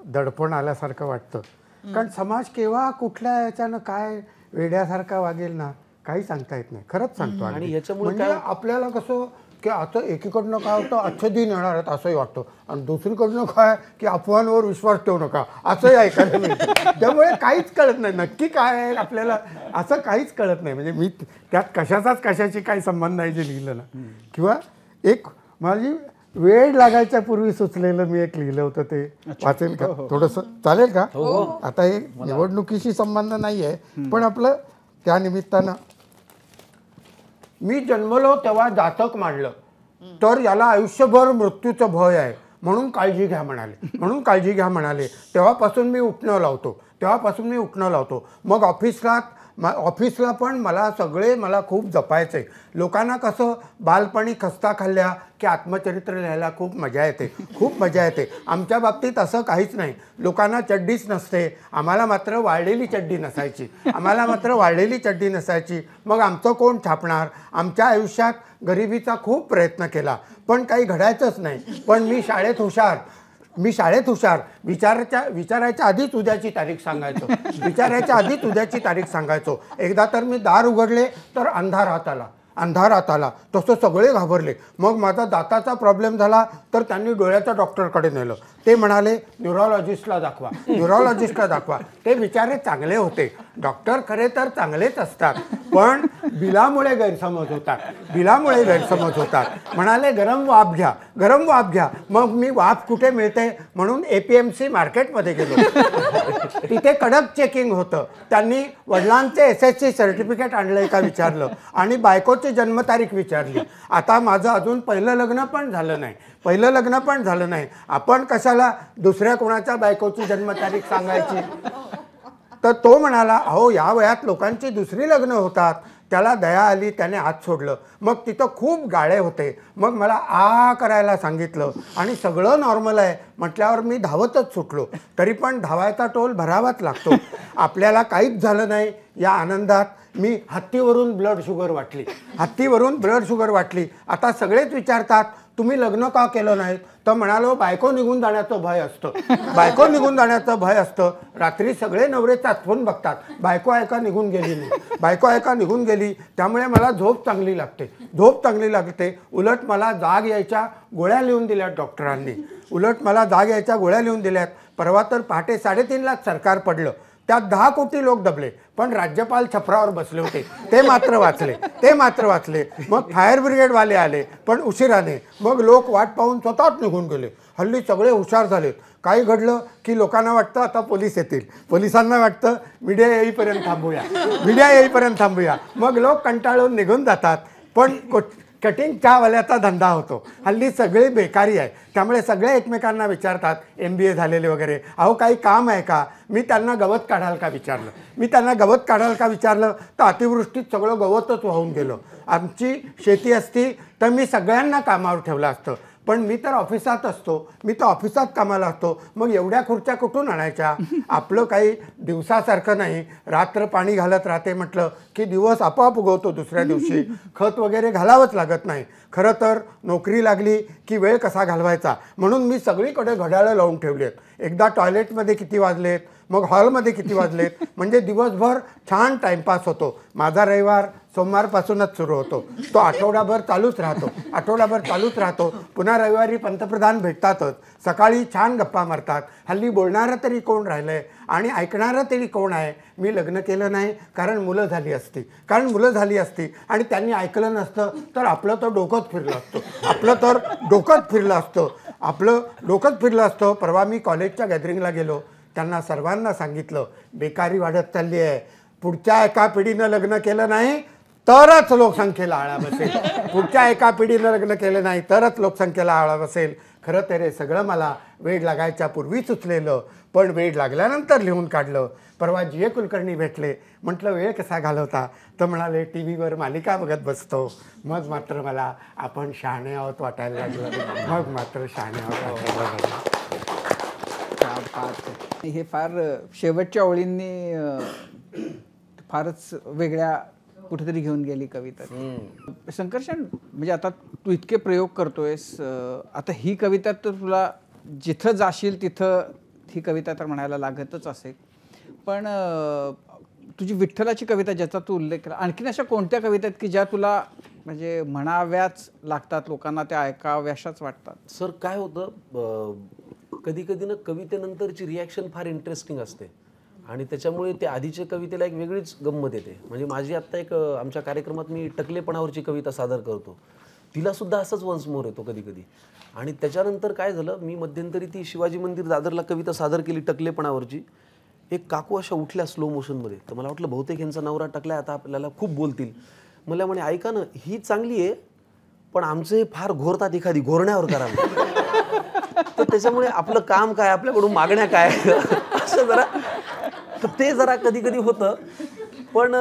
दडपण आल्यासारखं वाटतं. कारण समाज केव्हा कुठल्या याच्यानं काय वेड्यासारखा वागेल ना, काही सांगता येत नाही. खरंच सांगतो. आणि याच्यामुळे म्हणजे आपल्याला कसं की आता एकीकडनं काय होतं, अच्छे दिन येणार आहेत असंही वाटतं, आणि दुसरीकडनं काय की अफवांवर विश्वास ठेवू नका असंही ऐकायला मिळतं. त्यामुळे काहीच कळत नाही नक्की काय आहे आपल्याला, असं काहीच कळत नाही. म्हणजे मी त्यात कशाची काही संबंध नाही जे लिहिलं ना. किंवा एक माझी वेळ लागायच्या पूर्वी सुचलेलं मी एक लिहिलं होतं, ते वाचेल का थोडंसं? चालेल का? आता हे निवडणुकीशी संबंध नाही आहे, पण आपलं त्या निमित्तानं, मी जन्मलो तेव्हा जातक मांडलं, तर याला आयुष्यभर मृत्यूचं भय आहे, म्हणून काळजी घ्या म्हणाले. तेव्हापासून मी उठणं लावतो. मग ऑफिसला पण मला खूप जपायचंय. लोकांना कसं बालपणी खस्ता खाल्ल्या की आत्मचरित्र लिहायला खूप मजा येते. आमच्या बाबतीत असं काहीच नाही. लोकांना चड्डीच नसते, आम्हाला मात्र वाळलेली चड्डी नसायची. मग आमचं कोण छापणार? आमच्या आयुष्यात गरिबीचा खूप प्रयत्न केला, पण काही घडायचंच नाही. पण मी शाळेत हुशार, विचारायच्या आधीच उद्याची तारीख सांगायचो. एकदा तर मी दार उघडले तर अंधारात आला. तसं सगळे घाबरले. मग माझा दाताचा प्रॉब्लेम झाला तर त्यांनी डोळ्याच्या डॉक्टरकडे नेलं. ते म्हणाले न्यूरोलॉजिस्टला दाखवा. ते बिचारे चांगले होते. डॉक्टर खरे तर चांगलेच असतात, पण बिलामुळे गैरसमज होतात. म्हणाले गरम वाफ घ्या. मग मी वाफ कुठे मिळते म्हणून APMC मार्केटमध्ये गेलो. तिथे कडक चेकिंग होतं. त्यांनी वडिलांचे SSC सर्टिफिकेट आणलंय का विचारलं, आणि बायकोची जन्मतारीख विचारली. आता माझं अजून पहिलं लग्न पण झालं नाही. आपण कशाला दुसऱ्या कोणाच्या बायकोची जन्मतारीख सांगायची? तर तो म्हणाला, अहो या वयात लोकांची दुसरी लग्न होतात. त्याला दया आली, त्याने हात सोडलं. मग तिथं खूप गाळे होते. मग मला करायला सांगितलं, आणि सगळं नॉर्मल आहे म्हटल्यावर मी धावतच सुटलो. तरी पण धावायचा टोल भरावाच लागतो. आपल्याला काहीच झालं नाही या आनंदात मी हत्तीवरून ब्लड शुगर वाटली. आता सगळेच विचारतात तुम्ही लग्न का केलं नाहीत? तर म्हणालो बायको निघून जाण्याचं भय असतं. रात्री सगळे नवरे चाचपून बघतात, बायको आहे का निघून गेली. त्यामुळे मला झोप चांगली लागते. उलट मला जाग यायच्या गोळ्या लिहून दिल्यात डॉक्टरांनी. परवा तर पहाटे 3:30 सरकार पडलं. त्यात 10 कोटी लोक दबले, पण राज्यपाल छपरावर बसले होते. ते मात्र वाचले. मग फायर ब्रिगेडवाले आले, पण उशिराने. मग लोक वाट पाहून स्वतःच निघून गेले. हल्ली सगळे हुशार झालेत. काही घडलं की लोकांना वाटतं आता पोलीस येतील, पोलिसांना वाटतं मीडिया येईपर्यंत थांबूया. मग लोक कंटाळून निघून जातात. पण कटिंग चहावाल्याचा धंदा होतो. हल्ली सगळे बेकारी आहे. त्यामुळे सगळे एकमेकांना विचारतात, MBA झालेले वगैरे, अहो काही काम आहे का? मी त्यांना गवत काढाल का विचारलं. तर अतिवृष्टीत सगळं गवतच वाहून गेलं. आमची शेती असती तर मी सगळ्यांना कामावर ठेवलं असतं, पण मी तर ऑफिसात कामाला असतो. मग एवढ्या खुर्च्या कुठून आणायच्या? आपलं काही दिवसासारखं नाही, रात्र पाणी घालत राहते म्हटलं की दिवस आपोआप उगवतो. दुसऱ्या दिवशी खत वगैरे घालावंच लागत नाही. खरं तर नोकरी लागली की वेळ कसा घालवायचा म्हणून मी सगळीकडे घड्याळं लावून ठेवलेत. एकदा टॉयलेटमध्ये किती वाजलेत, मग हॉलमध्ये किती वाजलेत, म्हणजे दिवसभर छान टाईमपास होतो. माझा रविवार सोमवारपासूनच सुरू होतो. तो आठवडाभर चालूच राहतो. पुन्हा रविवारी पंतप्रधान भेटतातच. सकाळी छान गप्पा मारतात. हल्ली बोलणारं तरी कोण राहिलंय आणि ऐकणारं तरी कोण आहे? मी लग्न केलं नाही कारण मुलं झाली असती आणि त्यांनी ऐकलं नसतं तर आपलं तर डोकंच फिरलं असतं. परवा मी कॉलेजच्या गॅदरिंगला गेलो. त्यांना सर्वांना सांगितलं बेकारी वाढत चालली आहे. पुढच्या एका पिढीनं लग्न केलं नाही तरच लोकसंख्येला आळा बसेल. खरं तर हे सगळं मला वेळ लागायच्या पूर्वी सुचलेलं, पण वेळ लागल्यानंतर लिहून काढलं. परवा GA कुलकर्णी भेटले. म्हटलं वेळ कसा घालवता? तर म्हणाले टीव्हीवर मालिका बघत बसतो. मग मात्र मला आपण शहाणे आहोत वाटायला लागलं. हे फार शेवटच्या ओळींनी फारच वेगळ्या कुठेतरी घेऊन गेली कविता. संकर्षण, म्हणजे आता तू इतके प्रयोग करतोयस, आता ही कविता तर तुला जिथं जाशील तिथं ही कविता तर म्हणायला लागतच असेल, पण तुझी विठ्ठलाची कविता ज्याचा तू उल्लेख केला, आणखीन अशा कोणत्या कविता आहेत की ज्या तुला म्हणजे म्हणाव्याच लागतात, लोकांना त्या ऐकाव्याशाच वाटतात? सर काय होतं, कधी कधी ना कवितेनंतरची रिॲक्शन फार इंटरेस्टिंग असते आणि त्याच्यामुळे ते आधीच्या कवितेला एक वेगळीच गंमत येते. म्हणजे माझी आत्ता एक आमच्या कार्यक्रमात मी टकलेपणावरची कविता सादर करतो, तिला सुद्धा असंच वन्स मोर येतो कधी कधी. आणि त्याच्यानंतर काय झालं, मी मध्यंतरी ती शिवाजी मंदिर दादरला कविता सादर केली टकलेपणावरची. एक काकू अशा उठल्या स्लो मोशनमध्ये, तर मला वाटलं बहुतेक यांचा नवरा टकला, आता आपल्याला खूप बोलतील. मला म्हणे ऐका ना, ही चांगली आहे पण आमचं हे फार घोरतात, एखादी घोरण्यावर करा. तर त्याच्यामुळे आपलं काम काय, आपल्याकडून मागण्या काय, असं जरा ते जरा कधी कधी होतं. पण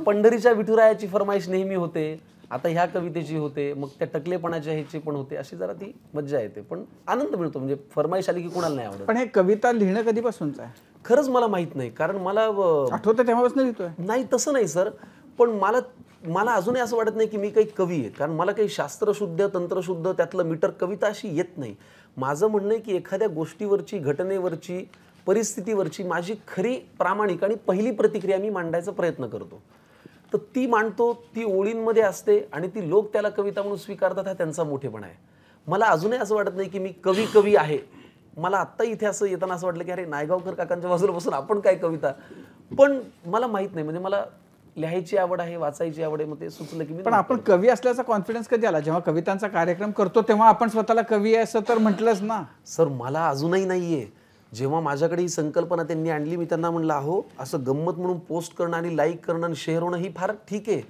पंढरीच्या विठुरायाची फरमाईश नेहमी होते, आता ह्या कवितेची होते, मग त्या टकलेपणाच्या ह्याची पण होते, अशी जरा ती मज्जा येते. पण आनंद मिळतो, म्हणजे फरमाईश आली की कोणाला नाही आवडत. पण हे कविता लिहिणं कधीपासूनच आहे? खरंच मला माहित नाही, कारण मला आठवतं तेव्हापासून लिहितोय? नाही तसं नाही सर, पण मला अजूनही असं वाटत नाही की मी काही कवी आहे, कारण मला काही शास्त्रशुद्ध तंत्रशुद्ध त्यातलं मीटर कविता अशी येत नाही. माझं म्हणणं आहे की एखाद्या गोष्टीवरची, घटनेवरची, परिस्थितीवरची माझी खरी प्रामाणिक आणि पहिली प्रतिक्रिया मी मांडायचा प्रयत्न करतो, तर ती मांडतो, ती ओळींमध्ये असते आणि ती लोक त्याला कविता म्हणून स्वीकारतात, हा त्यांचा मोठेपणा आहे. मला अजूनही असं वाटत नाही की मी कवी आहे. मला आत्ता इथे असं येताना असं वाटलं की अरे नायगावकर काकांच्या बाजूला बसून आपण काय कविता, पण मला माहीत नाही, म्हणजे मला लिहायची आवड आहे, वाचायची आवड आहे, मग ते सुचलं की मी. पण आपण कवी असल्याचा कॉन्फिडन्स कधी आला? जेव्हा कवितांचा कार्यक्रम करतो तेव्हा आपण स्वतःला कवी आहे असं तर म्हटलंच ना. सर मला अजूनही नाहीये. जेव्हा माझ्याकडे ही संकल्पना त्यांनी आणली, मी त्यांना म्हणलं अहो असं गंमत म्हणून पोस्ट करणं आणि लाईक करणं आणि शेअर होणं ही फार ठीक आहे,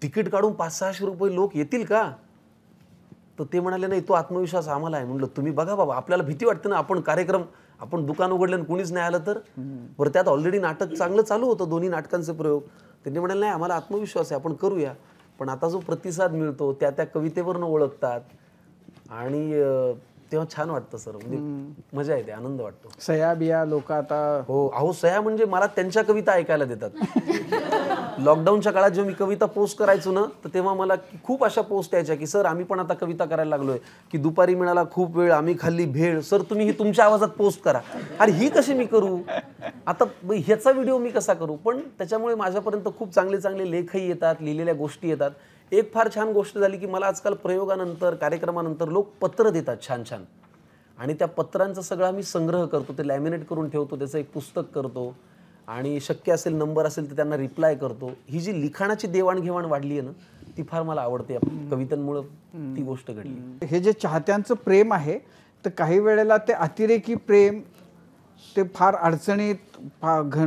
तिकीट काढून 500-600 रुपये लोक येतील का? तर ते म्हणाले नाही, तो आत्मविश्वास आम्हाला आहे. म्हणलं तुम्ही बघा बाबा, आपल्याला भीती वाटते ना, आपण कार्यक्रम, आपण दुकान उघडलं आणि कुणीच नाही आलं तर. बरं त्यात ऑलरेडी नाटक चांगलं चालू होतं, दोन्ही नाटकांचे प्रयोग. त्यांनी म्हणाले नाही आम्हाला आत्मविश्वास आहे, आपण करूया. पण आता जो प्रतिसाद मिळतो त्या कवितेवरनं ओळखतात आणि तेव्हा छान वाटतं सर, म्हणजे मजा येते, आनंद वाटतो. सया बिया लोक आता, हो अहो सया म्हणजे मला त्यांच्या कविता ऐकायला देतात. लॉकडाऊनच्या काळात जेव्हा मी कविता पोस्ट करायचो ना, तर तेव्हा मला खूप अशा पोस्ट यायच्या की सर आम्ही पण आता कविता करायला लागलोय, की दुपारी मिळाला खूप वेळ, आम्ही खाल्ली भेळ, सर तुम्ही ही तुमच्या आवाजात पोस्ट करा. अरे ही कशी मी करू, आता ह्याचा व्हिडिओ मी कसा करू? पण त्याच्यामुळे माझ्यापर्यंत खूप चांगले चांगले लेखही येतात, लिहिलेल्या गोष्टी येतात. एक फार छान गोष्ट झाली की मला आजकाल प्रयोगानंतर, कार्यक्रमानंतर लोक पत्र देतात छान छान, आणि त्या पत्रांचा सगळा मी संग्रह करतो, ते लॅमिनेट करून ठेवतो, त्याचं एक पुस्तक करतो आणि शक्य असेल नंबर असेल तर त्यांना रिप्लाय करतो. ही जी लिखाणाची देवाणघेवाण वाढली आहे ना, ती फार मला आवडते. कवितांमुळं ती गोष्ट घडली. हे जे चाहत्यांचं प्रेम आहे, तर काही वेळेला ते अतिरेकी प्रेम ते फार अडचणीत,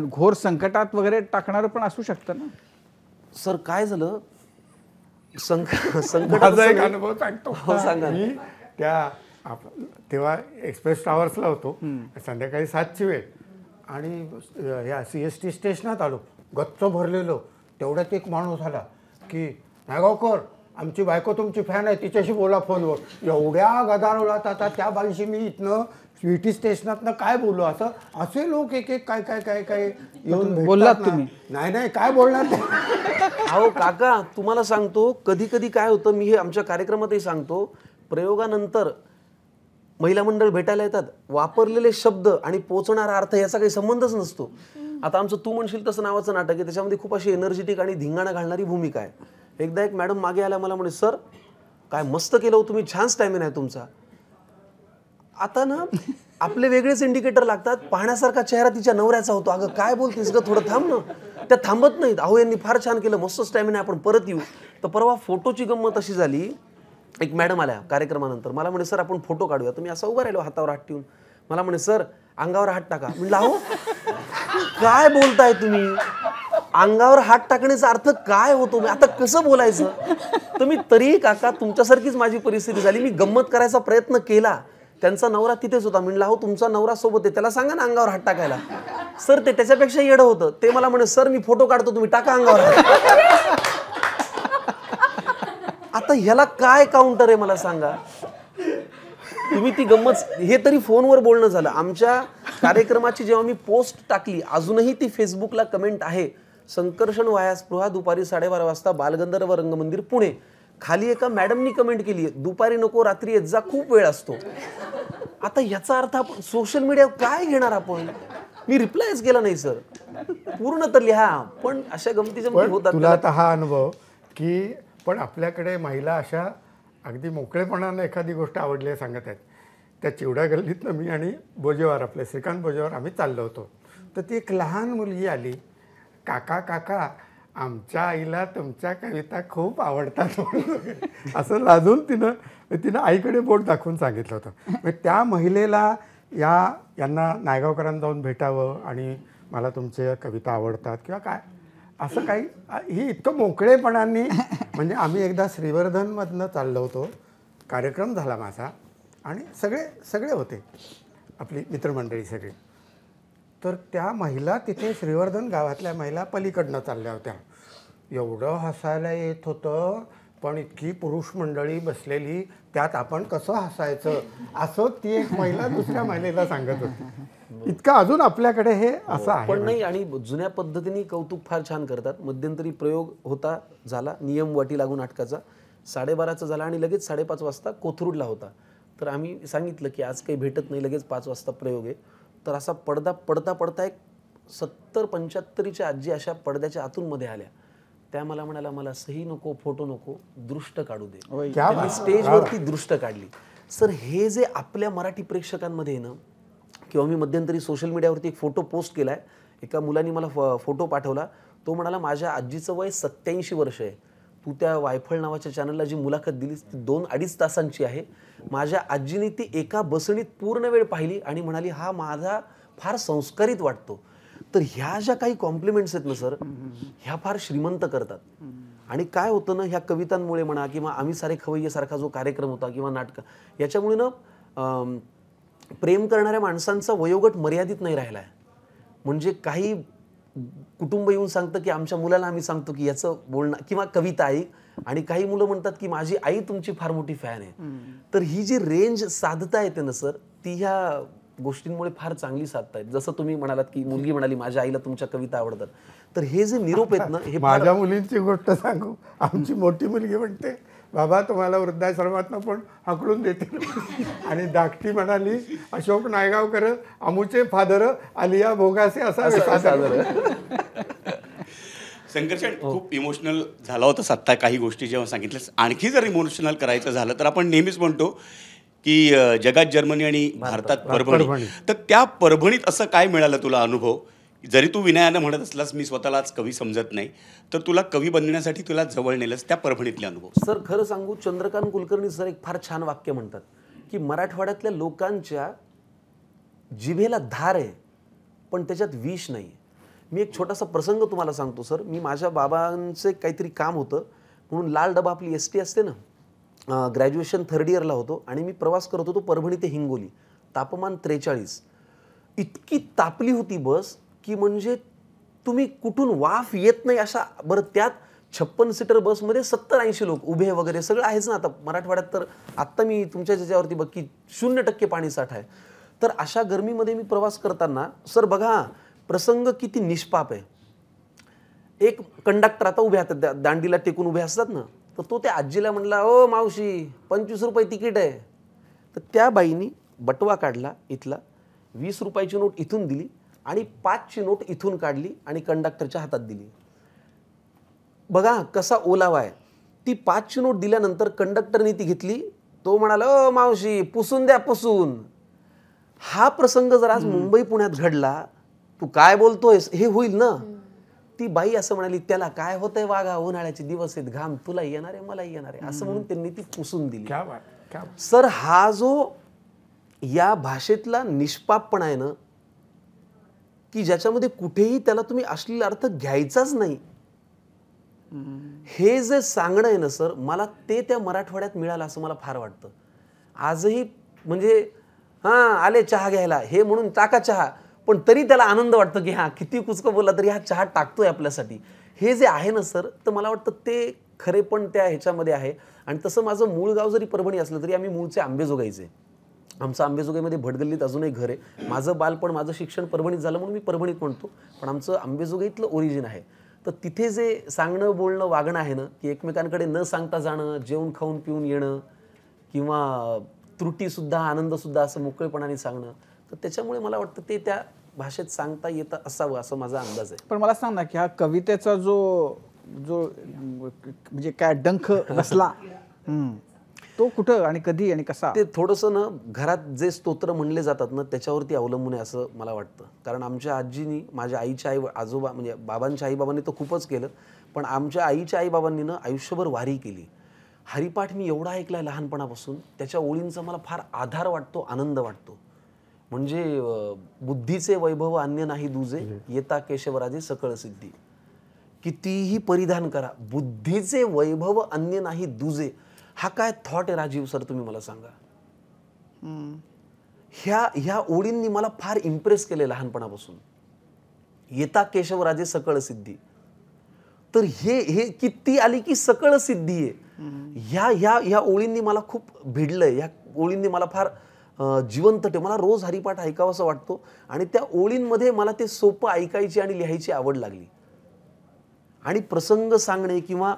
घोर संकटात वगैरे टाकणारं पण असू शकतं ना. सर काय झालं, माझा एक अनुभव सांगतो. हो सांगा. मी तेव्हा एक्सप्रेस टावर्सला होतो, संध्याकाळी 7ची वेळ, आणि या CST स्टेशनात आलो, गच्च भरलेलो. तेवढ्यात एक माणूस आला की नायगावकर आमची बायको तुमची फॅन आहे, तिच्याशी बोला फोनवर. एवढ्या गदारोळात आता त्या बाईशी मी इथनं स्वीटी स्टेशनातनं काय बोललो, असे लोक एक एक काय काय काय काय येऊन बोललात तुम्ही? नाही काय बोलणार ते. अहो काका तुम्हाला सांगतो, कधी कधी काय होतं, मी हे आमच्या कार्यक्रमातही सांगतो, प्रयोगानंतर महिला मंडळ भेटायला येतात, वापरलेले शब्द आणि पोचणारा अर्थ याचा काही संबंधच नसतो. आता आमचं तू म्हणशील तसं नावाचं नाटक आहे, त्याच्यामध्ये खूप अशी एनर्जेटिक आणि धिंगाणा घालणारी भूमिका आहे. एकदा एक मॅडम मागे आल्या, मला म्हणे सर काय मस्त केलं हो तुम्ही, छान स्टॅमिना आहे तुमचा. आता ना आपले वेगळेच इंडिकेटर लागतात, पाहण्यासारखा चेहरा तिच्या नवऱ्याचा होतो. अगं काय बोलतेस ग, थोडं थांब ना. त्या थांबत नाहीत, अहो यांनी फार छान केलं, मस्त स्टॅमिना, आपण परत येऊ. तर परवा फोटोची गंमत अशी झाली, एक मॅडम आल्या कार्यक्रमानंतर, मला म्हणे सर आपण फोटो काढूया. तर मी असं उभा राहिलो हातावर हात ठेवून. मला म्हणे सर अंगावर हात टाका. म्हणलं अहो काय बोलताय तुम्ही, अंगावर हात टाकण्याचा अर्थ काय होतो, आता कसं बोलायचं. तर मी तरी काका तुमच्यासारखीच माझी परिस्थिती झाली, मी गंमत करायचा प्रयत्न केला. त्यांचा नवरा तिथेच होता. म्हणलं अहो तुमचा नवरा सोबत आहे, त्याला सांगा ना अंगावर हात टाकायला. सर ते त्याच्यापेक्षा येडं होतं, ते मला म्हणे सर मी फोटो काढतो, तुम्ही टाका अंगावर हात. आता ह्याला काय काउंटर आहे मला सांगा तुम्ही. ती गंमत, हे तरी फोनवर बोलणं झालं. आमच्या कार्यक्रमाची जेव्हा मी पोस्ट टाकली, अजूनही ती फेसबुकला कमेंट आहे, संकर्षण वाया स्पृहा दुपारी 12:30 वाजता बालगंधर्व रंगमंदिर पुणे. खाली एका मॅडमनी कमेंट केली आहे, दुपारी नको रात्री येत जा, खूप वेळ असतो. आता याचा अर्थ आपण सोशल मीडियावर काय घेणार आपण? मी रिप्लायच केला नाही सर. पूर्ण तर लिहा, पण अशा गमतीच्या पण होतात. तुला आता हा अनुभव की पण आपल्याकडे महिला अशा अगदी मोकळेपणानं एखादी गोष्ट आवडली आहे सांगत आहेत. त्या चिवडा गल्लीतनं मी आणि बोजेवार आपले श्रीकांत बोजेवार आम्ही चाललो होतो. तर ती एक लहान मुलगी आली, काका काका आमच्या आईला तुमच्या कविता खूप आवडतात असं लाजून तिनं आईकडे बोट दाखवून सांगितलं होतं. म्हणजे त्या महिलेला यांना नायगावकरांना जाऊन भेटावं आणि मला तुमच्या कविता आवडतात किंवा काय असं काही ही इतकं मोकळेपणाने म्हणजे आम्ही एकदा श्रीवर्धनमधनं चाललो होतो, कार्यक्रम झाला माझा आणि सगळे होते आपली मित्रमंडळी सगळी. तर त्या महिला तिथे श्रीवर्धन गावातल्या महिला पलीकडनं चालल्या होत्या. एवढं हसायला येत होतं, पण इतकी पुरुष मंडळी बसलेली, त्यात आपण कसं हसायचं असं ती एक महिला दुसऱ्या महिलेला सांगत होती. इतकं अजून आपल्याकडे हे असं आहे. पण नाही, आणि जुन्या पद्धतीने कौतुक फार छान करतात. मध्यंतरी प्रयोग होता, झाला नियम वाटी लागू नाटकाचा, 12:30चा झाला आणि लगेच 5:30 वाजता कोथरूडला होता. तर आम्ही सांगितलं की आज काही भेटत नाही, लगेच 5 वाजता प्रयोग आहे. तर असा पडदा पडता एक 70-75च्या आजी अशा पडद्याच्या आतून मध्ये आल्या. त्या मला म्हणाला, मला सही नको, फोटो नको, दृष्ट काढू दे. त्यांनी स्टेजवरती दृष्ट काढली. सर हे जे आपल्या मराठी प्रेक्षकांमध्ये आहे ना, किंवा मी मध्यंतरी सोशल मीडियावरती एक फोटो पोस्ट केला आहे. एका मुलांनी मला फोटो पाठवला. तो म्हणाला, माझ्या आजीचं वय 87 वर्ष आहे. तू त्या वायफळ नावाच्या चॅनलला जी मुलाखत दिलीस ती 2-2.5 तासांची आहे. माझ्या आजीने ती एका बसणीत पूर्ण वेळ पाहिली आणि म्हणाली, हा माझा फार संस्कारित वाटतो. तर ह्या ज्या काही कॉम्प्लिमेंट्स आहेत ना सर, ह्या फार श्रीमंत करतात. आणि काय होतं ना, ह्या कवितांमुळे म्हणा किंवा आम्ही सारे खवय्येसारखा जो कार्यक्रम होता किंवा नाटक, याच्यामुळे ना प्रेम करणाऱ्या माणसांचा वयोगट मर्यादित नाही राहिला आहे. म्हणजे काही कुटुंब येऊन सांगतं की आमच्या मुलाला आम्ही सांगतो की याचं बोलणं किंवा कविता ऐक, आणि काही मुलं म्हणतात की माझी आई तुमची फार मोठी फॅन आहे. तर ही जी रेंज साधता येते ना सर, ती ह्या गोष्टींमुळे फार चांगली साधता येते. जसं तुम्ही म्हणालात की मुलगी म्हणाली माझ्या आईला तुमच्या कविता आवडतात. तर हे जे निरोप आहेत ना, हे माझ्या मुलींची गोष्ट सांगू. आमची मोठी मुलगी म्हणते, बाबा तुम्हाला वृद्धाश्रमातनं पण हाकलून देते. आणि धाकटी म्हणाली, अशोक नायगावकर अमुचे फादर आलिया भोगासे असावे. संकर्षण खूप इमोशनल झाला होता आत्ता काही गोष्टी जेव्हा सांगितल्या. आणखी जर इमोशनल करायचं झालं तर आपण नेहमीच म्हणतो की जगात जर्मनी आणि भारतात परभणी. तर त्या परभणीत असं काय मिळालं तुला अनुभव? जरी तू विनयानं म्हणत असलास मी स्वतःलाच कवी समजत नाही, तर तुला कवी बनण्यासाठी तुला जवळ नेलंस, त्या परभणीतले अनुभव. सर खरं सांगू, चंद्रकांत कुलकर्णी सर एक फार छान वाक्य म्हणतात की मराठवाड्यातल्या लोकांच्या जिभेला धार आहे पण त्याच्यात विष नाही. मी एक छोटासा प्रसंग तुम्हाला सांगतो सर. मी माझ्या बाबांचं काहीतरी काम होतं म्हणून लाल डबा आपली ST असते ना, ग्रॅज्युएशन 3rd इयरला होतो आणि मी प्रवास करत होतो परभणी ते हिंगोली. तापमान 43. इतकी तापली होती बस की म्हणजे तुम्ही कुठून वाफ येत नाही अशा. बरं त्यात 56 सीटर बसमध्ये 70-80 लोक उभे वगैरे सगळं आहेच ना. आता मराठवाड्यात तर आत्ता मी तुमच्या ज्याच्यावरती बघ की 0% पाणी साठा आहे. तर अशा गरमीमध्ये मी प्रवास करताना सर बघा प्रसंग किती निष्पाप आहे. एक कंडक्टर आता उभे असतात, दांडीला टेकून उभे असतात ना, तर तो त्या आजीला म्हणला, ओ मावशी 25 रुपये तिकीट आहे. तर त्या बाईनी बटवा काढला इथला, 20 रुपयाची नोट इथून दिली आणि 5ची नोट इथून काढली आणि कंडक्टरच्या हातात दिली. बघा कसा ओलावा आहे. ती 5ची नोट दिल्यानंतर कंडक्टरने ती घेतली. तो म्हणाला, ओ मावशी पुसून द्या पुसून. हा प्रसंग जर आज मुंबई पुण्यात घडला, तू काय बोलतोयस हे होईल ना. ती बाई असं म्हणाली, त्याला काय होतंय वागा, उन्हाळ्याचे दिवस आहेत, घाम तुला येणार आहे मलाही येणार आहे असं म्हणून त्यांनी ती पुसून दिली. सर हा जो या भाषेतला निष्पापपणा आहे ना, की ज्याच्यामध्ये कुठेही त्याला तुम्ही अश्लील अर्थ घ्यायचाच नाही, हे जे सांगणं आहे ना सर, मला ते त्या मराठवाड्यात मिळालं असं मला फार वाटतं. आजही म्हणजे हां आले चहा घ्यायला हे म्हणून टाका चहा, पण तरी त्याला आनंद वाटतो की हां किती कुचकं बोलला तरी हा चहा टाकतोय आपल्यासाठी. हे जे आहे ना सर, तर मला वाटतं ते खरे पण त्या ह्याच्यामध्ये आहे. आणि तसं माझं मूळ गाव जरी परभणी असलं तरी आम्ही मूळचे आंबेजोगाईचे. आमचं आंबेजोगाईमध्ये भटगल्लीत अजूनही घर आहे. माझं बालपण माझं शिक्षण परभणीत झालं म्हणून मी परभणीत म्हणतो, पण आमचं आंबेजोगाईतलं ओरिजिन आहे. तर तिथे जे सांगणं बोलणं वागणं आहे ना, की एकमेकांकडे न सांगता जाणं, जेवण खाऊन पिऊन येणं किंवा त्रुटीसुद्धा आनंदसुद्धा असं मोकळेपणाने सांगणं, तर त्याच्यामुळे मला वाटतं ते त्या भाषेत सांगता येतं असावं असं माझा अंदाज आहे. पण मला सांग ना की हा कवितेचा जो जो म्हणजे काय डंख बसला तो कुठं आणि कधी आणि कसा? ते थोडंसं ना घरात जे स्तोत्र म्हणले जातात ना त्याच्यावरती अवलंबून आहे असं मला वाटतं. कारण आमच्या आजीनी, माझ्या आईच्या आजोबा म्हणजे बाबांच्या आईबाबांनी तर खूपच केलं, पण आमच्या आईच्या आईबाबांनी ना आयुष्यभर वारी केली. हरिपाठ मी एवढा ऐकलाय लहानपणापासून, त्याच्या ओळींचा मला फार आधार वाटतो, आनंद वाटतो. म्हणजे बुद्धीचे वैभव अन्य नाही दुजे, येता केशवराजे सकळ सिद्धी. कितीही परिधान करा, बुद्धीचे वैभव अन्य नाही दुजे. हा काय थॉट आहे राजीव सर, तुम्ही मला सांगा. ह्या ओळींनी मला फार इम्प्रेस केले लहानपणापासून. येता केशवराजे सकळ सिद्धी. तर हे किती आली की सकळ सिद्धी आहे. ह्या ओळींनी मला खूप भिडलंय. ह्या ओळींनी मला फार जिवंत ठेव. मला रोज हरिपाठ ऐकावा असं वाटतो आणि त्या ओळींमध्ये मला ते सोपं ऐकायची आणि लिहायची आवड लागली. आणि प्रसंग सांगणे किंवा